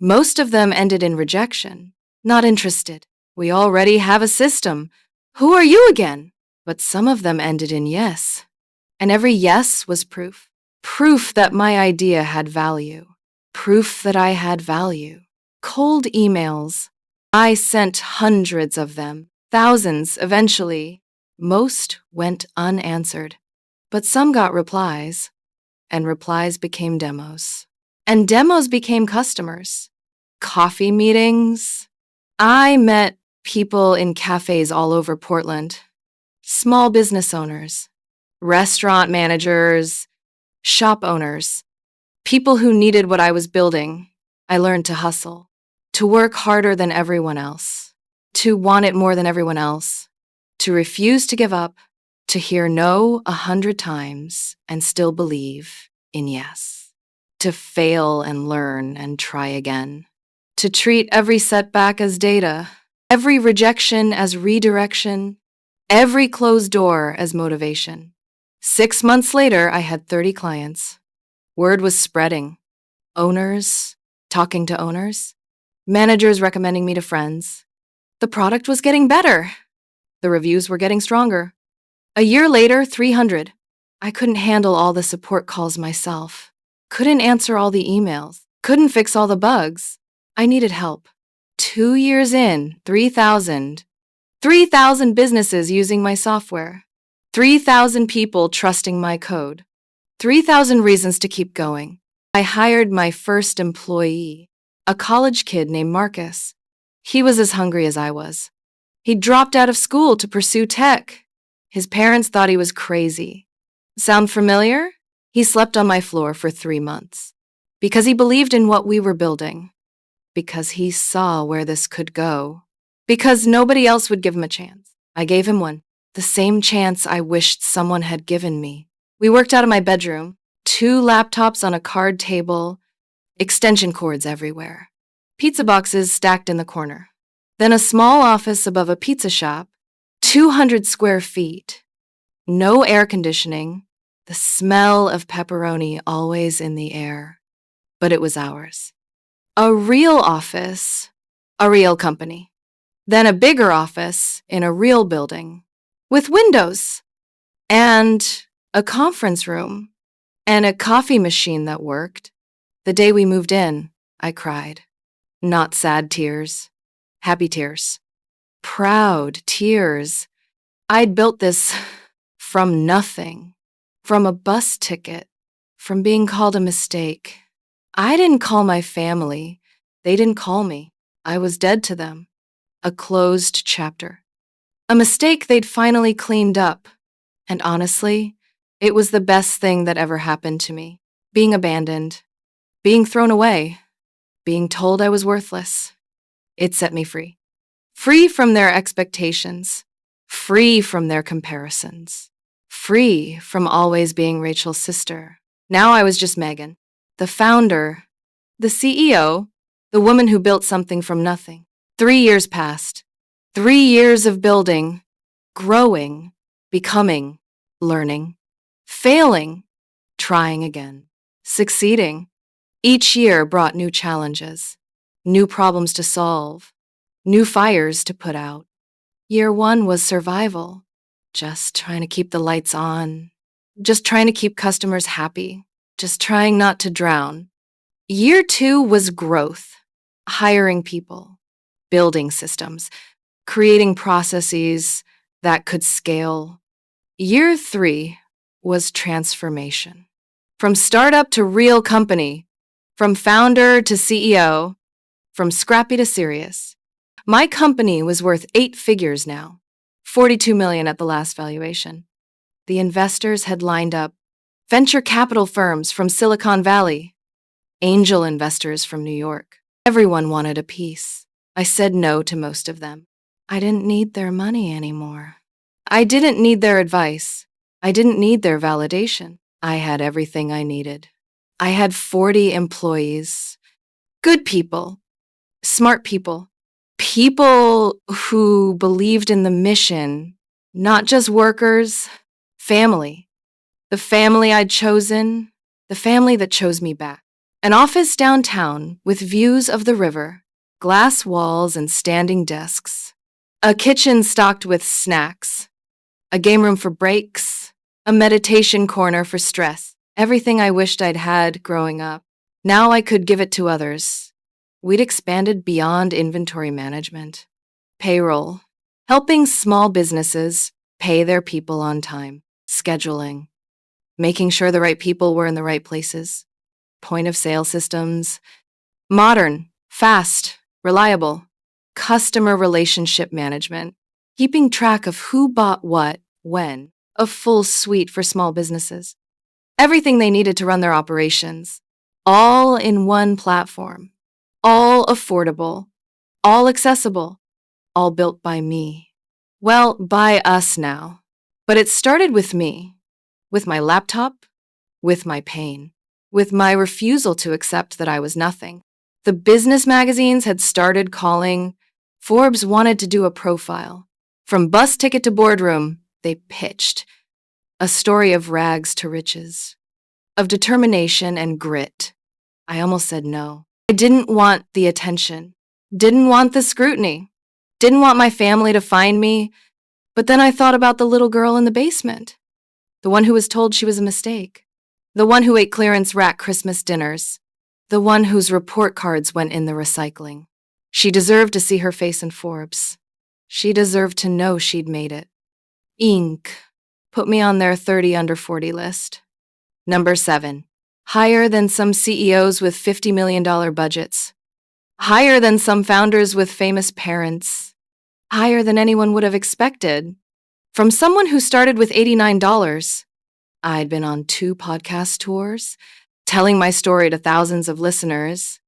A: Most of them ended in rejection. Not interested. We already have a system. Who are you again? But some of them ended in yes. And every yes was proof. Proof that my idea had value. Proof that I had value. Cold emails. I sent hundreds of them. Thousands, eventually. Most went unanswered. But some got replies. And replies became demos. And demos became customers. Coffee meetings. I met people in cafes all over Portland. Small business owners, restaurant managers, shop owners, people who needed what I was building. I learned to hustle, to work harder than everyone else, to want it more than everyone else, to refuse to give up, to hear no 100 times and still believe in yes, to fail and learn and try again, to treat every setback as data, every rejection as redirection, every closed door as motivation. 6 months later, I had 30 clients. Word was spreading. Owners talking to owners, managers recommending me to friends. The product was getting better. The reviews were getting stronger. A year later, 300. I couldn't handle all the support calls myself. Couldn't answer all the emails. Couldn't fix all the bugs. I needed help. 2 years in, 3,000. 3,000 businesses using my software. 3,000 people trusting my code. 3,000 reasons to keep going. I hired my first employee, a college kid named Marcus. He was as hungry as I was. He dropped out of school to pursue tech. His parents thought he was crazy. Sound familiar? He slept on my floor for 3 months because he believed in what we were building, because he saw where this could go. because nobody else would give him a chance. I gave him one, the same chance I wished someone had given me. We worked out of my bedroom, 2 laptops on a card table, extension cords everywhere, pizza boxes stacked in the corner. Then a small office above a pizza shop, 200 square feet, no air conditioning, the smell of pepperoni always in the air. But it was ours. A real office, a real company. Then a bigger office in a real building with windows and a conference room and a coffee machine that worked. The day we moved in, I cried. Not sad tears, happy tears, proud tears. I'd built this from nothing, from a bus ticket, from being called a mistake. I didn't call my family. They didn't call me. I was dead to them. A closed chapter. A mistake they'd finally cleaned up. And honestly, it was the best thing that ever happened to me. Being abandoned, being thrown away, being told I was worthless. It set me free. Free from their expectations, free from their comparisons, free from always being Rachel's sister. Now I was just Megan, the founder, the CEO, the woman who built something from nothing. 3 years passed. 3 years of building, growing, becoming, learning, failing, trying again, succeeding. Each year brought new challenges, new problems to solve, new fires to put out. Year 1 was survival, just trying to keep the lights on, just trying to keep customers happy, just trying not to drown. Year 2 was growth, hiring people, building systems, creating processes that could scale. Year 3 was transformation. From startup to real company, from founder to CEO, from scrappy to serious. My company was worth 8 figures now, 42 million at the last valuation. The investors had lined up. Venture capital firms from Silicon Valley, angel investors from New York. Everyone wanted a piece. I said no to most of them. I didn't need their money anymore. I didn't need their advice. I didn't need their validation. I had everything I needed. I had 40 employees, good people, smart people, people who believed in the mission, not just workers, family. The family I'd chosen, the family that chose me back. An office downtown with views of the river, glass walls and standing desks. A kitchen stocked with snacks. A game room for breaks. A meditation corner for stress. Everything I wished I'd had growing up. Now I could give it to others. We'd expanded beyond inventory management. Payroll. Helping small businesses pay their people on time. Scheduling. Making sure the right people were in the right places. Point of sale systems. Modern, fast, reliable. Customer relationship management. Keeping track of who bought what, when. A full suite for small businesses. Everything they needed to run their operations. All in one platform. All affordable. All accessible. All built by me. Well, by us now. But it started with me. With my laptop. With my pain. With my refusal to accept that I was nothing. The business magazines had started calling. Forbes wanted to do a profile. From bus ticket to boardroom, they pitched. A story of rags to riches. Of determination and grit. I almost said no. I didn't want the attention. Didn't want the scrutiny. Didn't want my family to find me. But then I thought about the little girl in the basement. The one who was told she was a mistake. The one who ate clearance rack Christmas dinners. The one whose report cards went in the recycling. She deserved to see her face in Forbes. She deserved to know she'd made it. Inc. Put me on their 30 under 40 list. Number 7. Higher than some CEOs with $50 million budgets. Higher than some founders with famous parents. Higher than anyone would have expected. From someone who started with $89. I'd been on 2 podcast tours, telling my story to thousands of listeners,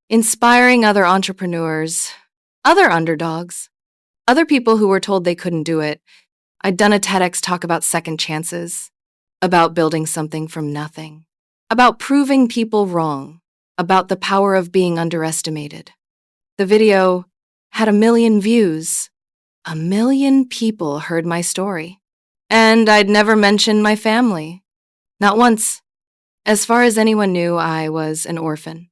A: inspiring other entrepreneurs, other underdogs, Other people who were told they couldn't do it. I'd done a TEDx talk about second chances, about building something from nothing, about proving people wrong, about the power of being underestimated. The video had 1 million views. 1 million people heard my story. And I'd never mentioned my family. Not once. As far as anyone knew, I was an orphan.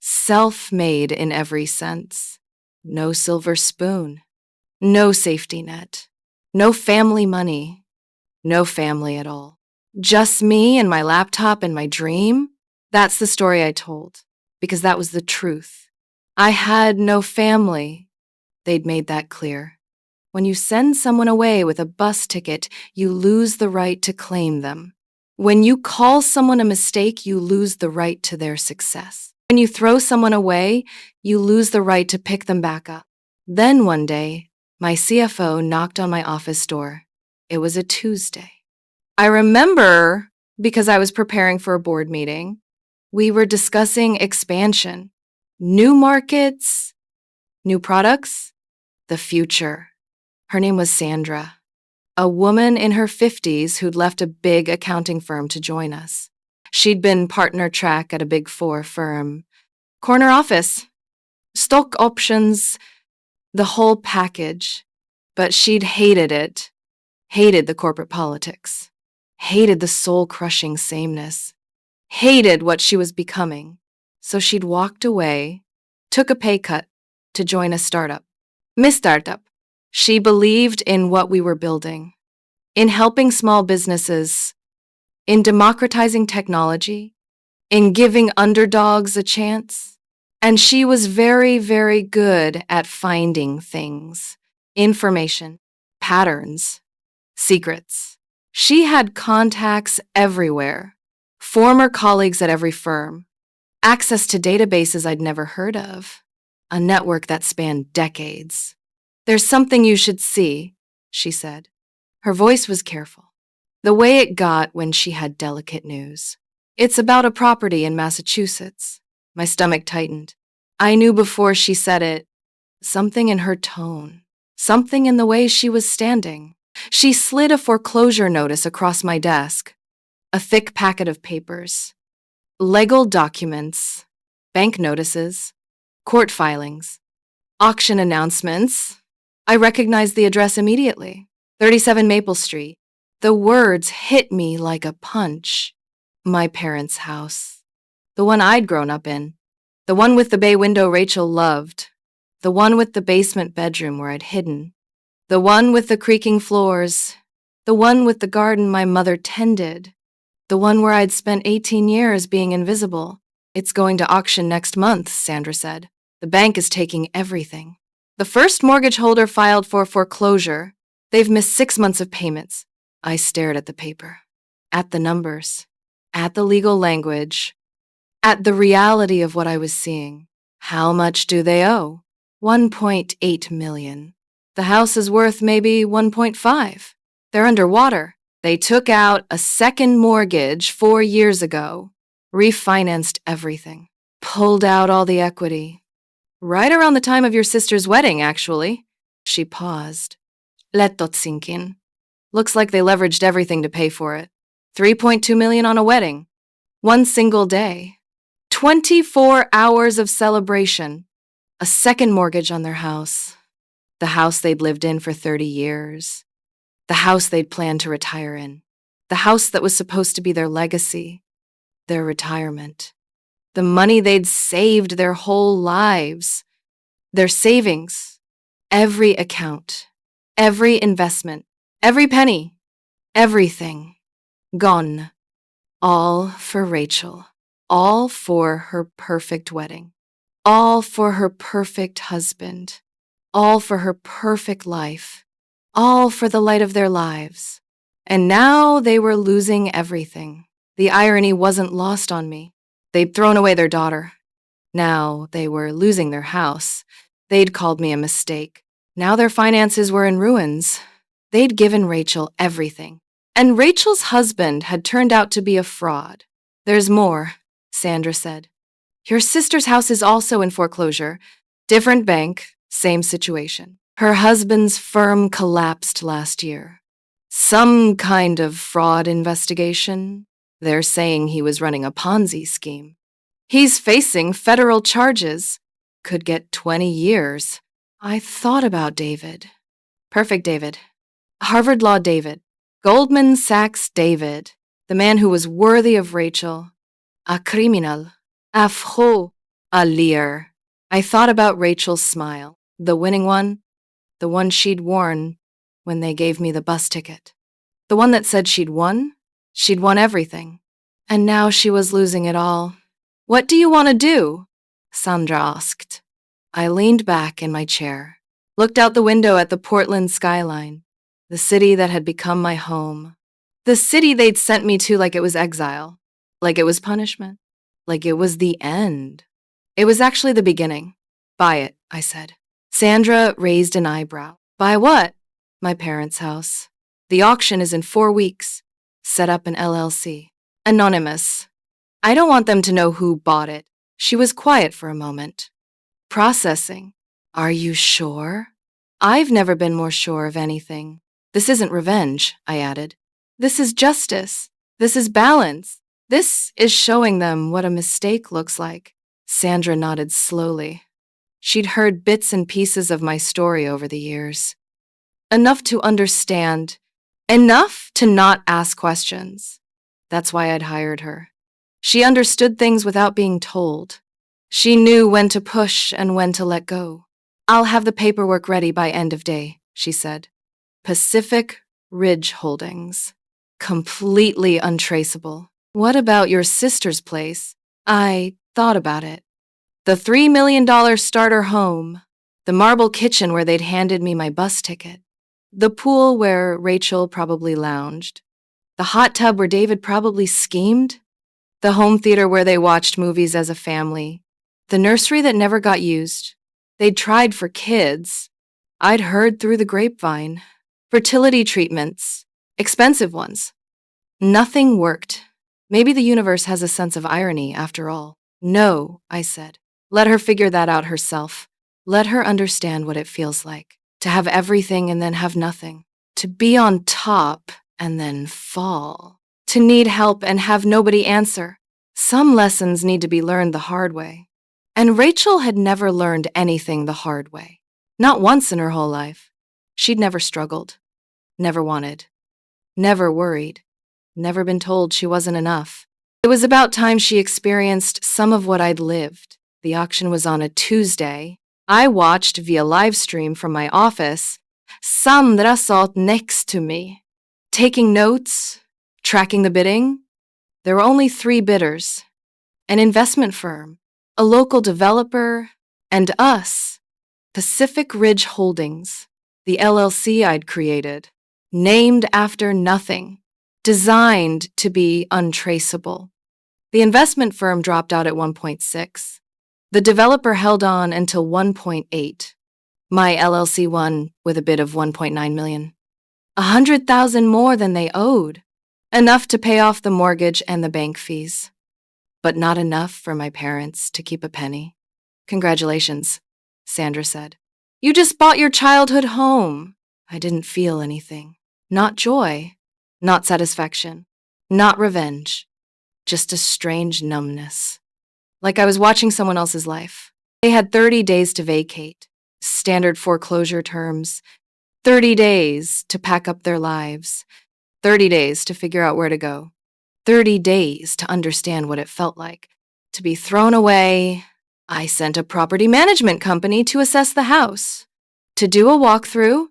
A: Self-made in every sense. No silver spoon. No safety net. No family money. No family at all. Just me and my laptop and my dream. That's the story I told, because that was the truth. I had no family. They'd made that clear. When you send someone away with a bus ticket, you lose the right to claim them. When you call someone a mistake, you lose the right to their success. When you throw someone away, you lose the right to pick them back up. Then one day, my CFO knocked on my office door. It was a Tuesday. I remember because I was preparing for a board meeting. We were discussing expansion, new markets, new products, the future. Her name was Sandra, a woman in her 50s who'd left a big accounting firm to join us. She'd been partner track at a Big Four firm, corner office, stock options, the whole package. But she'd hated it, hated the corporate politics, hated the soul-crushing sameness, hated what she was becoming. So she'd walked away, took a pay cut to join a startup. Miss Startup. She believed in what we were building, in helping small businesses, in democratizing technology, in giving underdogs a chance. And she was very, very good at finding things, information, patterns, secrets. She had contacts everywhere, former colleagues at every firm, access to databases I'd never heard of, a network that spanned decades. "There's something you should see," she said. Her voice was careful, the way it got when she had delicate news. "It's about a property in Massachusetts." My stomach tightened. I knew before she said it, something in her tone, something in the way she was standing. She slid a foreclosure notice across my desk, a thick packet of papers, legal documents, bank notices, court filings, auction announcements. I recognized the address immediately, 37 Maple Street. The words hit me like a punch. My parents' house. The one I'd grown up in. The one with the bay window Rachel loved. The one with the basement bedroom where I'd hidden. The one with the creaking floors. The one with the garden my mother tended. The one where I'd spent 18 years being invisible. "It's going to auction next month," Sandra said. "The bank is taking everything. The first mortgage holder filed for foreclosure. They've missed 6 months of payments." I stared at the paper, at the numbers, at the legal language, at the reality of what I was seeing. How much do they owe? 1.8 million. The house is worth maybe 1.5. They're underwater. They took out a second mortgage 4 years ago, refinanced everything, pulled out all the equity. Right around the time of your sister's wedding, actually. She paused. Let that sink in. Looks like they leveraged everything to pay for it. 3.2 million on a wedding. One single day. 24 hours of celebration. A second mortgage on their house. The house they'd lived in for 30 years. The house they'd planned to retire in. The house that was supposed to be their legacy. Their retirement. The money they'd saved their whole lives. Their savings. Every account. Every investment. Every penny. Everything. Gone. All for Rachel. All for her perfect wedding. All for her perfect husband. All for her perfect life. All for the light of their lives. And now they were losing everything. The irony wasn't lost on me. They'd thrown away their daughter. Now they were losing their house. They'd called me a mistake. Now their finances were in ruins. They'd given Rachel everything. And Rachel's husband had turned out to be a fraud. "There's more," Sandra said. "Your sister's house is also in foreclosure. Different bank, same situation. Her husband's firm collapsed last year. Some kind of fraud investigation. They're saying he was running a Ponzi scheme. He's facing federal charges. Could get 20 years. I thought about David. Perfect David. Harvard Law David. Goldman Sachs David. The man who was worthy of Rachel. A criminal. Affreux. A liar. I thought about Rachel's smile. The winning one. The one she'd worn when they gave me the bus ticket. The one that said she'd won. She'd won everything. And now she was losing it all. What do you want to do? Sandra asked. I leaned back in my chair, looked out the window at the Portland skyline, the city that had become my home, the city they'd sent me to like it was exile, like it was punishment, like it was the end. It was actually the beginning. Buy it, I said. Sandra raised an eyebrow. Buy what? My parents' house. The auction is in 4 weeks. Set up an LLC. Anonymous. I don't want them to know who bought it. She was quiet for a moment. Processing. Are you sure? I've never been more sure of anything. This isn't revenge, I added. This is justice. This is balance. This is showing them what a mistake looks like. Sandra nodded slowly. She'd heard bits and pieces of my story over the years. Enough to understand. Enough to not ask questions. That's why I'd hired her. She understood things without being told. She knew when to push and when to let go. I'll have the paperwork ready by end of day, she said. Pacific Ridge Holdings. Completely untraceable. What about your sister's place? I thought about it. The $3 million starter home. The marble kitchen where they'd handed me my bus ticket. The pool where Rachel probably lounged. The hot tub where David probably schemed. The home theater where they watched movies as a family. The nursery that never got used. They'd tried for kids. I'd heard through the grapevine. Fertility treatments. Expensive ones. Nothing worked. Maybe the universe has a sense of irony after all. No, I said. Let her figure that out herself. Let her understand what it feels like. To have everything and then have nothing. To be on top and then fall. To need help and have nobody answer. Some lessons need to be learned the hard way. And Rachel had never learned anything the hard way. Not once in her whole life. She'd never struggled. Never wanted. Never worried. Never been told she wasn't enough. It was about time she experienced some of what I'd lived. The auction was on a Tuesday. I watched via live stream from my office. Sandra sat next to me, taking notes, tracking the bidding. There were only 3 bidders. An investment firm, a local developer, and us, Pacific Ridge Holdings, the LLC I'd created, named after nothing, designed to be untraceable. The investment firm dropped out at 1.6. The developer held on until 1.8. My LLC won with a bid of 1.9 million. 100,000 more than they owed. Enough to pay off the mortgage and the bank fees. But not enough for my parents to keep a penny. Congratulations, Sandra said. You just bought your childhood home. I didn't feel anything. Not joy. Not satisfaction. Not revenge. Just a strange numbness. Like I was watching someone else's life. They had 30 days to vacate. Standard foreclosure terms. 30 days to pack up their lives. 30 days to figure out where to go. 30 days to understand what it felt like. To be thrown away. I sent a property management company to assess the house. To do a walkthrough.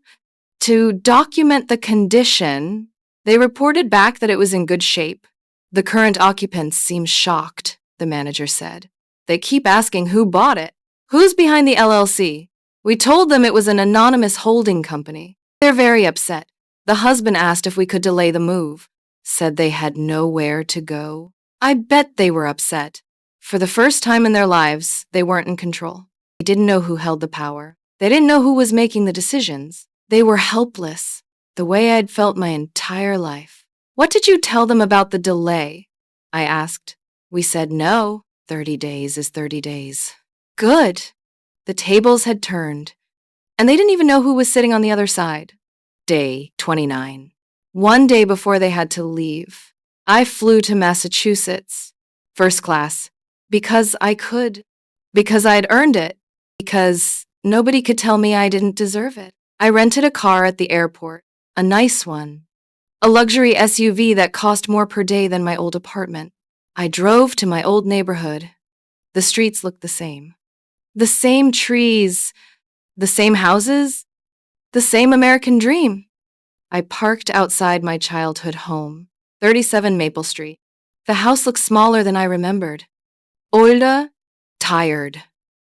A: To document the condition. They reported back that it was in good shape. The current occupants seem shocked, the manager said. They keep asking who bought it. Who's behind the LLC? We told them it was an anonymous holding company. They're very upset. The husband asked if we could delay the move. Said they had nowhere to go. I bet they were upset. For the first time in their lives, they weren't in control. They didn't know who held the power. They didn't know who was making the decisions. They were helpless, the way I'd felt my entire life. What did you tell them about the delay? I asked. We said no. 30 days is 30 days. Good. The tables had turned. And they didn't even know who was sitting on the other side. Day 29. One day before they had to leave, I flew to Massachusetts, first class, because I could, because I'd earned it, because nobody could tell me I didn't deserve it. I rented a car at the airport, a nice one, a luxury SUV that cost more per day than my old apartment. I drove to my old neighborhood. The streets looked the same. The same trees, the same houses, the same American dream. I parked outside my childhood home, 37 Maple Street. The house looked smaller than I remembered. Older, tired.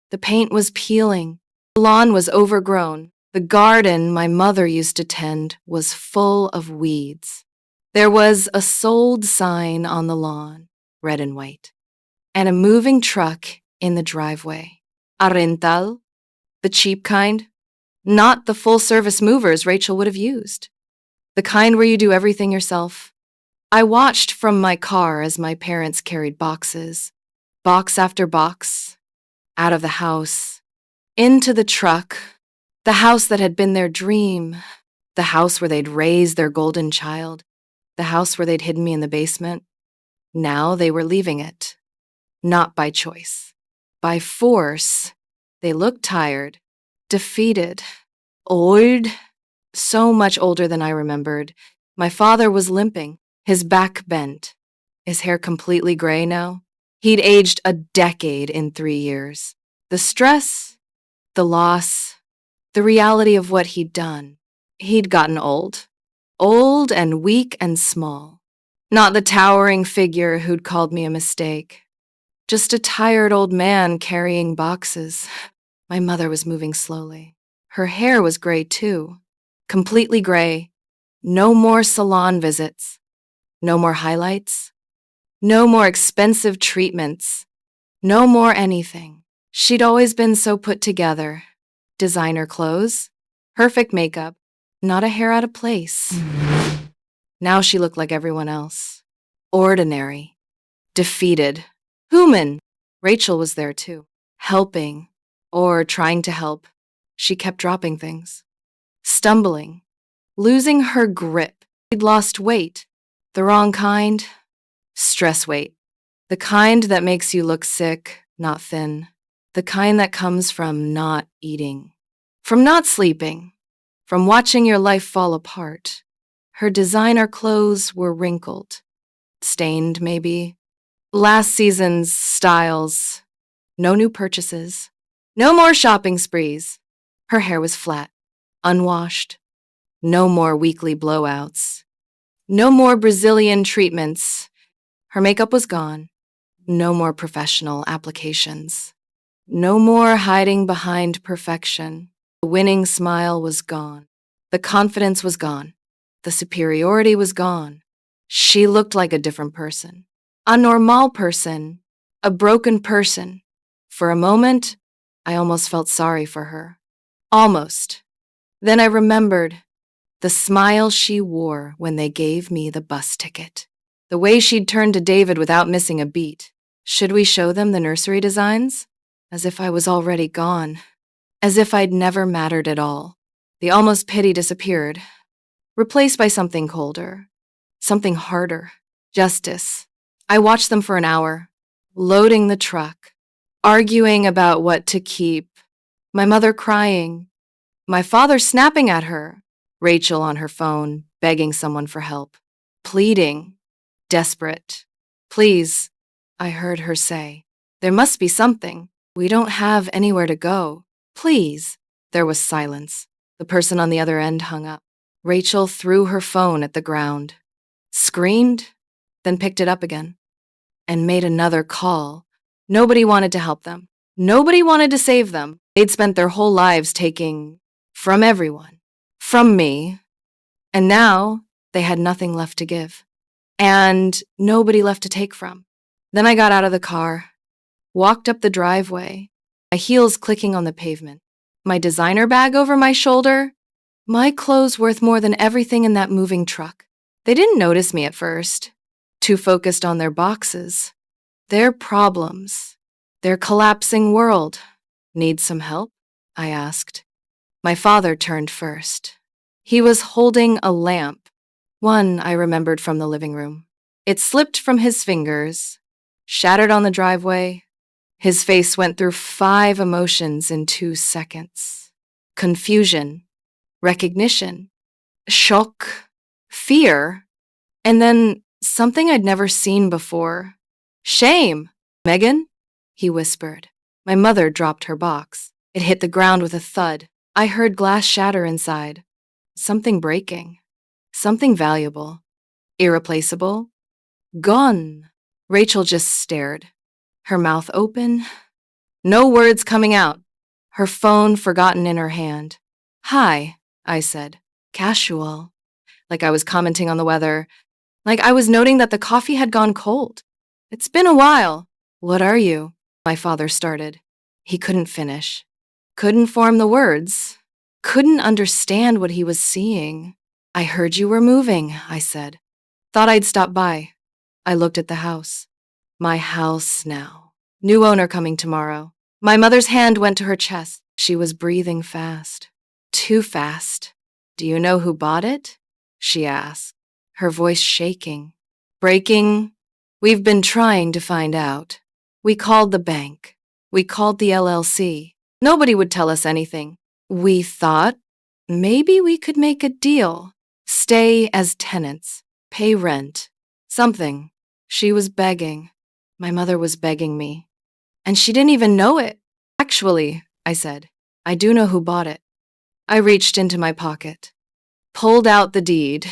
A: The paint was peeling. The lawn was overgrown. The garden my mother used to tend was full of weeds. There was a sold sign on the lawn, red and white, and a moving truck in the driveway. A rental, the cheap kind, not the full-service movers Rachel would have used. The kind where you do everything yourself. I watched from my car as my parents carried boxes, box after box, out of the house, into the truck, the house that had been their dream, the house where they'd raised their golden child, the house where they'd hidden me in the basement. Now they were leaving it, not by choice. By force. They looked tired, defeated, old, so much older than I remembered. My father was limping, his back bent, his hair completely gray now. He'd aged a decade in 3 years. The stress, the loss, the reality of what he'd done. He'd gotten old and weak and small. Not the towering figure who'd called me a mistake. Just a tired old man carrying boxes. My mother was moving slowly. Her hair was gray too. Completely gray. No more salon visits. No more highlights. No more expensive treatments. No more anything. She'd always been so put together. Designer clothes. Perfect makeup. Not a hair out of place. Now she looked like everyone else. Ordinary. Defeated. Human. Rachel was there too. Helping. Or trying to help. She kept dropping things. Stumbling. Losing her grip. She'd lost weight. The wrong kind. Stress weight. The kind that makes you look sick, not thin. The kind that comes from not eating. From not sleeping. From watching your life fall apart. Her designer clothes were wrinkled. Stained, maybe. Last season's styles. No new purchases. No more shopping sprees. Her hair was flat, unwashed. No more weekly blowouts. No more Brazilian treatments. Her makeup was gone. No more professional applications. No more hiding behind perfection. The winning smile was gone. The confidence was gone. The superiority was gone. She looked like a different person. A normal person. A broken person. For a moment, I almost felt sorry for her. Almost. Then I remembered the smile she wore when they gave me the bus ticket. The way she'd turned to David without missing a beat. Should we show them the nursery designs? As if I was already gone. As if I'd never mattered at all. The almost pity disappeared. Replaced by something colder. Something harder. Justice. I watched them for an hour. Loading the truck. Arguing about what to keep. My mother crying. My father snapping at her. Rachel on her phone, begging someone for help. Pleading. Desperate. Please, I heard her say. There must be something. We don't have anywhere to go. Please. There was silence. The person on the other end hung up. Rachel threw her phone at the ground. Screamed, then picked it up again. And made another call. Nobody wanted to help them. Nobody wanted to save them. They'd spent their whole lives taking from everyone. From me. And now they had nothing left to give. And nobody left to take from. Then I got out of the car, walked up the driveway, my heels clicking on the pavement, my designer bag over my shoulder, my clothes worth more than everything in that moving truck. They didn't notice me at first, too focused on their boxes, their problems, their collapsing world. Need some help? I asked. My father turned first. He was holding a lamp, one I remembered from the living room. It slipped from his fingers, shattered on the driveway. His face went through 5 emotions in 2 seconds. Confusion, recognition, shock, fear, and then something I'd never seen before. Shame! Megan? He whispered. My mother dropped her box. It hit the ground with a thud. I heard glass shatter inside. Something breaking. Something valuable. Irreplaceable. Gone. Rachel just stared. Her mouth open. No words coming out. Her phone forgotten in her hand. Hi, I said. Casual. Like I was commenting on the weather. Like I was noting that the coffee had gone cold. It's been a while. What are you? My father started. He couldn't finish. Couldn't form the words. Couldn't understand what he was seeing. I heard you were moving, I said. Thought I'd stop by. I looked at the house. My house now. New owner coming tomorrow. My mother's hand went to her chest. She was breathing fast. Too fast. Do you know who bought it? She asked, her voice shaking. Breaking. We've been trying to find out. We called the bank. We called the LLC. Nobody would tell us anything. We thought maybe we could make a deal. Stay as tenants. Pay rent. Something. She was begging. My mother was begging me. And she didn't even know it. Actually, I said, I do know who bought it. I reached into my pocket, pulled out the deed,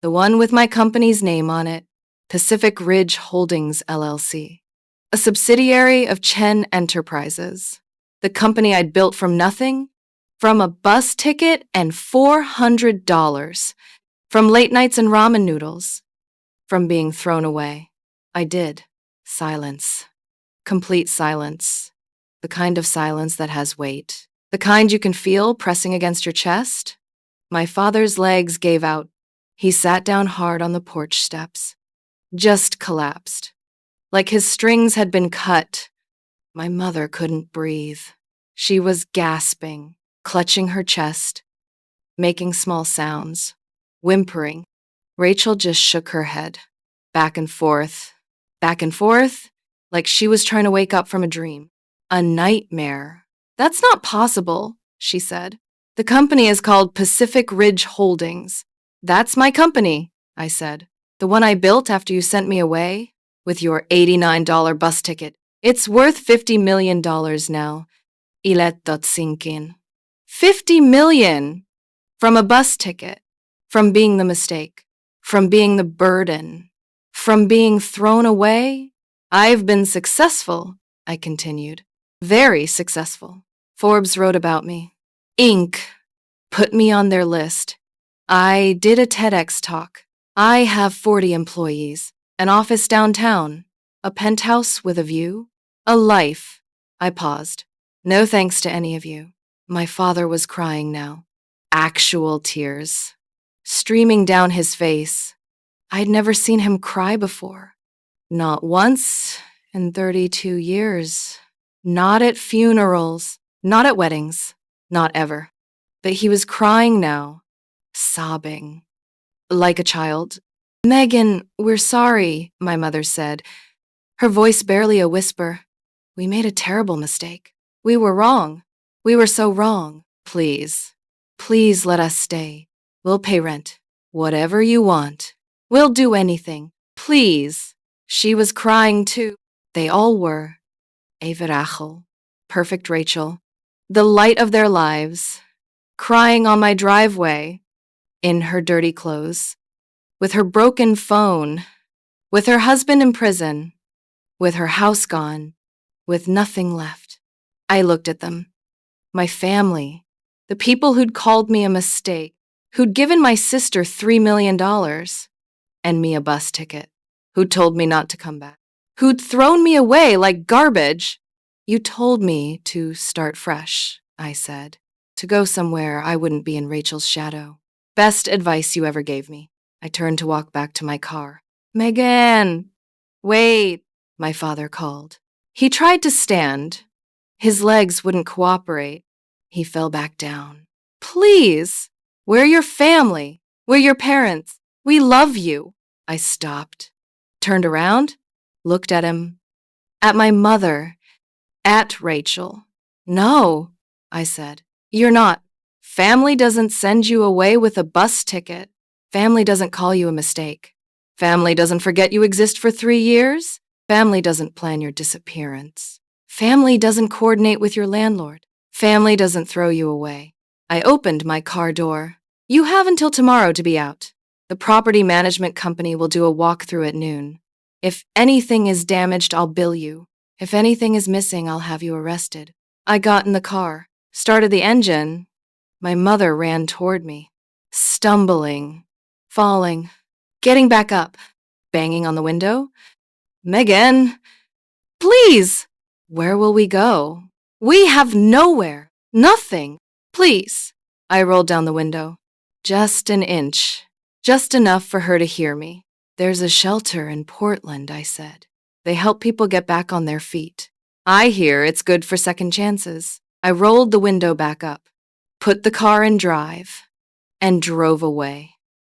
A: the one with my company's name on it, Pacific Ridge Holdings, LLC, a subsidiary of Chen Enterprises, the company I'd built from nothing, from a bus ticket and $400, from late nights and ramen noodles, from being thrown away. I did. Silence. Complete silence. The kind of silence that has weight. The kind you can feel pressing against your chest. My father's legs gave out. He sat down hard on the porch steps. Just collapsed. Like his strings had been cut. My mother couldn't breathe. She was gasping, clutching her chest, making small sounds, whimpering. Rachel just shook her head, back and forth, like she was trying to wake up from a dream. A nightmare. That's not possible, she said. The company is called Pacific Ridge Holdings. That's my company, I said. The one I built after you sent me away with your $89 bus ticket. It's worth $50 million now. Y let that sink in. $50 million! From a bus ticket. From being the mistake. From being the burden. From being thrown away. I've been successful, I continued. Very successful. Forbes wrote about me. Inc. put me on their list. I did a TEDx talk. I have 40 employees, an office downtown, a penthouse with a view, a life. I paused. No thanks to any of you. My father was crying now. Actual tears. Streaming down his face. I'd never seen him cry before. Not once in 32 years. Not at funerals. Not at weddings. Not ever. But he was crying now. Sobbing. Like a child. Megan, we're sorry, my mother said, her voice barely a whisper. We made a terrible mistake. We were wrong. We were so wrong. Please. Please let us stay. We'll pay rent. Whatever you want. We'll do anything. Please. She was crying too. They all were. Eva Rachel. Perfect Rachel. The light of their lives. Crying on my driveway. In her dirty clothes. With her broken phone. With her husband in prison. With her house gone. With nothing left. I looked at them. My family. The people who'd called me a mistake. Who'd given my sister $3 million. And me a bus ticket. Who'd told me not to come back. Who'd thrown me away like garbage. You told me to start fresh, I said. To go somewhere I wouldn't be in Rachel's shadow. Best advice you ever gave me. I turned to walk back to my car. Megan! Wait, my father called. He tried to stand. His legs wouldn't cooperate. He fell back down. Please! We're your family. We're your parents. We love you. I stopped, turned around, looked at him, at my mother, at Rachel. No, I said. You're not. Family doesn't send you away with a bus ticket. Family doesn't call you a mistake. Family doesn't forget you exist for 3 years. Family doesn't plan your disappearance. Family doesn't coordinate with your landlord. Family doesn't throw you away. I opened my car door. You have until tomorrow to be out. The property management company will do a walkthrough at noon. If anything is damaged, I'll bill you. If anything is missing, I'll have you arrested. I got in the car, started the engine. My mother ran toward me, stumbling, falling, getting back up, banging on the window. Megan, please! Where will we go? We have nowhere, nothing. Please. I rolled down the window. Just an inch, just enough for her to hear me. There's a shelter in Portland, I said. They help people get back on their feet. I hear it's good for second chances. I rolled the window back up, put the car in drive, and drove away.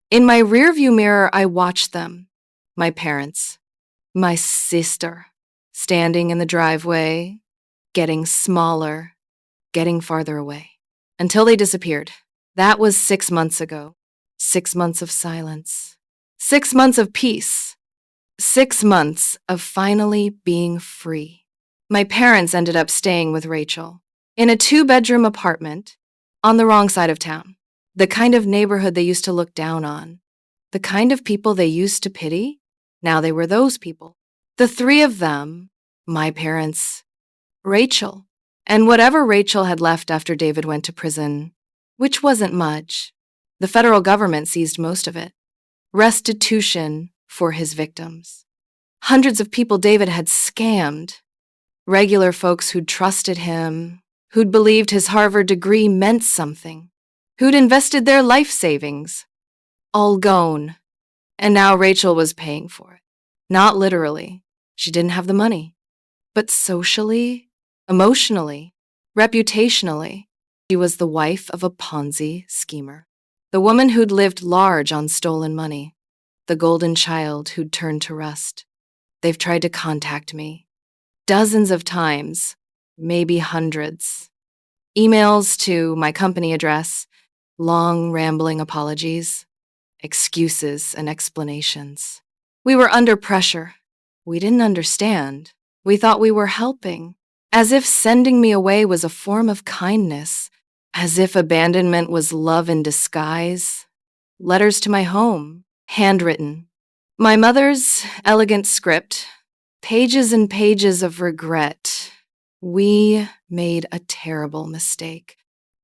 A: In my rearview mirror, I watched them, my parents, my sister, standing in the driveway, getting smaller, getting farther away, until they disappeared. That was 6 months ago. 6 months of silence. 6 months of peace. 6 months of finally being free. My parents ended up staying with Rachel in a 2-bedroom apartment on the wrong side of town. The kind of neighborhood they used to look down on. The kind of people they used to pity. Now they were those people. The 3 of them, my parents, Rachel, and whatever Rachel had left after David went to prison, which wasn't much. The federal government seized most of it. Restitution for his victims. Hundreds of people David had scammed. Regular folks who'd trusted him, who'd believed his Harvard degree meant something, who'd invested their life savings. All gone. And now Rachel was paying for it. Not literally. She didn't have the money. But socially, emotionally, reputationally, she was the wife of a Ponzi schemer. The woman who'd lived large on stolen money. The golden child who'd turned to rust. They've tried to contact me. Dozens of times, maybe hundreds. Emails to my company address, long rambling apologies, excuses and explanations. We were under pressure. We didn't understand. We thought we were helping, as if sending me away was a form of kindness, as if abandonment was love in disguise. Letters to my home, handwritten. My mother's elegant script, pages and pages of regret. We made a terrible mistake.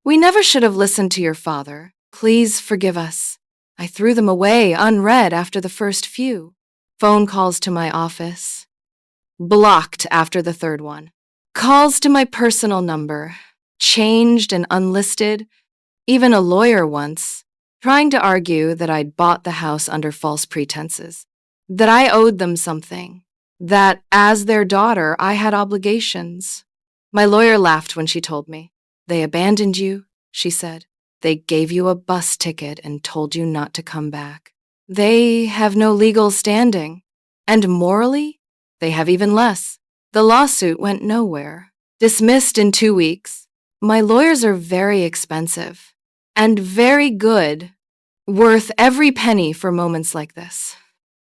A: We never should have listened to your father. Please forgive us. I threw them away unread after the first few. Phone calls to my office. Blocked after the 3rd one. Calls to my personal number. Changed and unlisted. Even a lawyer once, trying to argue that I'd bought the house under false pretenses. That I owed them something. That, as their daughter, I had obligations. My lawyer laughed when she told me. They abandoned you, she said. They gave you a bus ticket and told you not to come back. They have no legal standing. And morally, they have even less. The lawsuit went nowhere. Dismissed in 2 weeks. My lawyers are very expensive. And very good. Worth every penny for moments like this.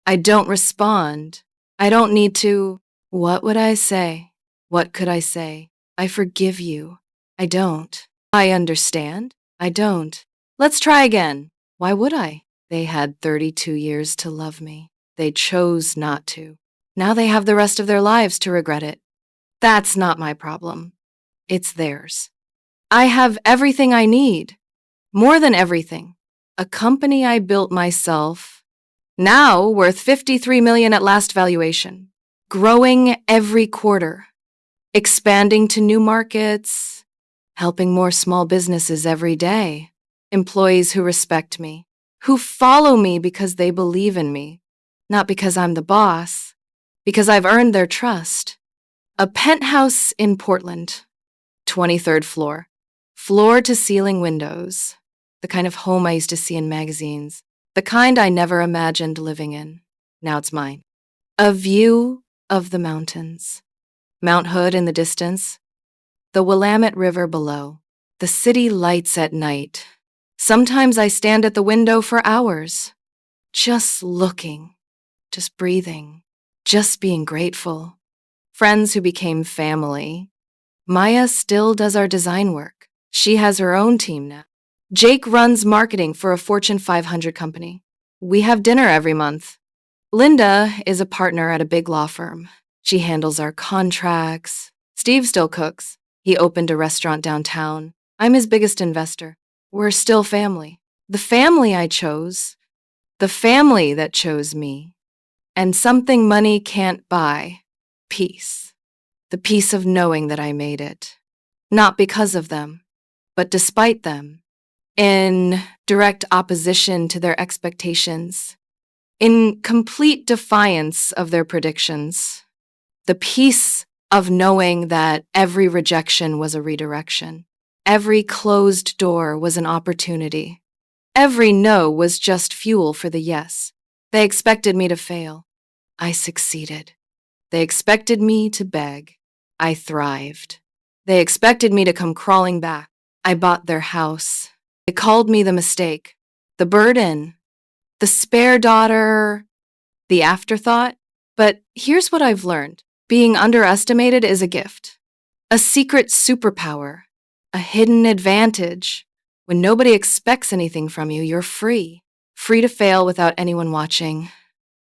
A: I don't respond. I don't need to. What would I say? What could I say? I forgive you. I don't. I understand. I don't. Let's try again. Why would I? They had 32 years to love me. They chose not to. Now they have the rest of their lives to regret it. That's not my problem. It's theirs. I have everything I need. More than everything. A company I built myself, now worth $53 million at last valuation. Growing every quarter. Expanding to new markets. Helping more small businesses every day. Employees who respect me. Who follow me because they believe in me. Not because I'm the boss. Because I've earned their trust. A penthouse in Portland. 23rd floor. Floor-to-ceiling windows, the kind of home I used to see in magazines, the kind I never imagined living in. Now it's mine. A view of the mountains. Mount Hood in the distance, the Willamette River below, the city lights at night. Sometimes I stand at the window for hours, just looking, just breathing, just being grateful. Friends who became family. Maya still does our design work. She has her own team now. Jake runs marketing for a Fortune 500 company. We have dinner every month. Linda is a partner at a big law firm. She handles our contracts. Steve still cooks. He opened a restaurant downtown. I'm his biggest investor. We're still family. The family I chose. The family that chose me. And something money can't buy. Peace. The peace of knowing that I made it. Not because of them, but despite them. In direct opposition to their expectations. In complete defiance of their predictions. The peace of knowing that every rejection was a redirection. Every closed door was an opportunity. Every no was just fuel for the yes. They expected me to fail. I succeeded. They expected me to beg. I thrived. They expected me to come crawling back. I bought their house. They called me the mistake, the burden, the spare daughter, the afterthought. But here's what I've learned. Being underestimated is a gift, a secret superpower, a hidden advantage. When nobody expects anything from you, you're free. Free to fail without anyone watching.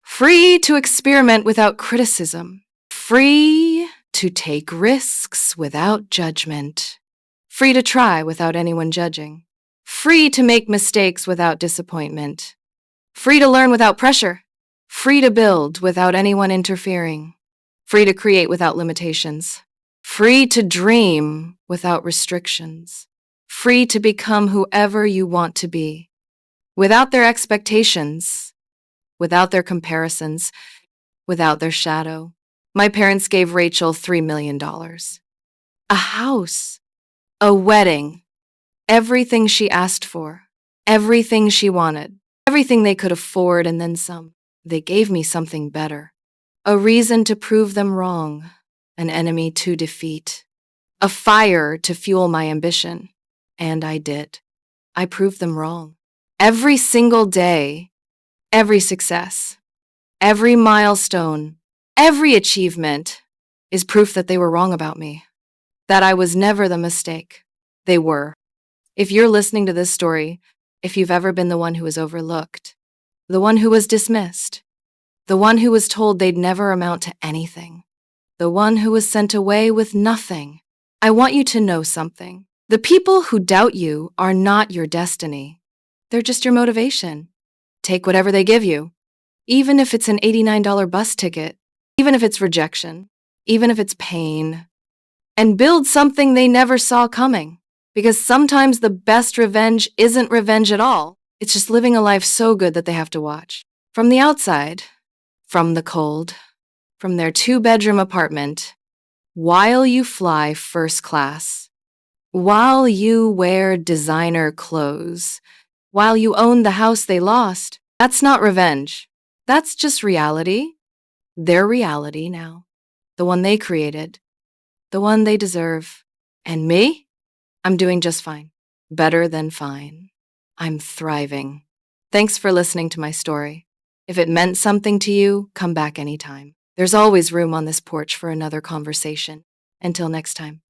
A: Free to experiment without criticism. Free to take risks without judgment. Free to try without anyone judging. Free to make mistakes without disappointment. Free to learn without pressure. Free to build without anyone interfering. Free to create without limitations. Free to dream without restrictions. Free to become whoever you want to be. Without their expectations. Without their comparisons. Without their shadow. My parents gave Rachel $3 million. A house. A wedding. Everything she asked for. Everything she wanted. Everything they could afford and then some. They gave me something better. A reason to prove them wrong. An enemy to defeat. A fire to fuel my ambition. And I did. I proved them wrong. Every single day, every success, every milestone, every achievement is proof that they were wrong about me. That I was never the mistake. They were. If you're listening to this story, if you've ever been the one who was overlooked, the one who was dismissed, the one who was told they'd never amount to anything, the one who was sent away with nothing, I want you to know something. The people who doubt you are not your destiny. They're just your motivation. Take whatever they give you, even if it's an $89 bus ticket, even if it's rejection, even if it's pain, and build something they never saw coming. Because sometimes the best revenge isn't revenge at all. It's just living a life so good that they have to watch. From the outside, from the cold, from their 2-bedroom apartment, while you fly first class, while you wear designer clothes, while you own the house they lost, that's not revenge. That's just reality. Their reality now. The one they created. The one they deserve. And me? I'm doing just fine. Better than fine. I'm thriving. Thanks for listening to my story. If it meant something to you, come back anytime. There's always room on this porch for another conversation. Until next time.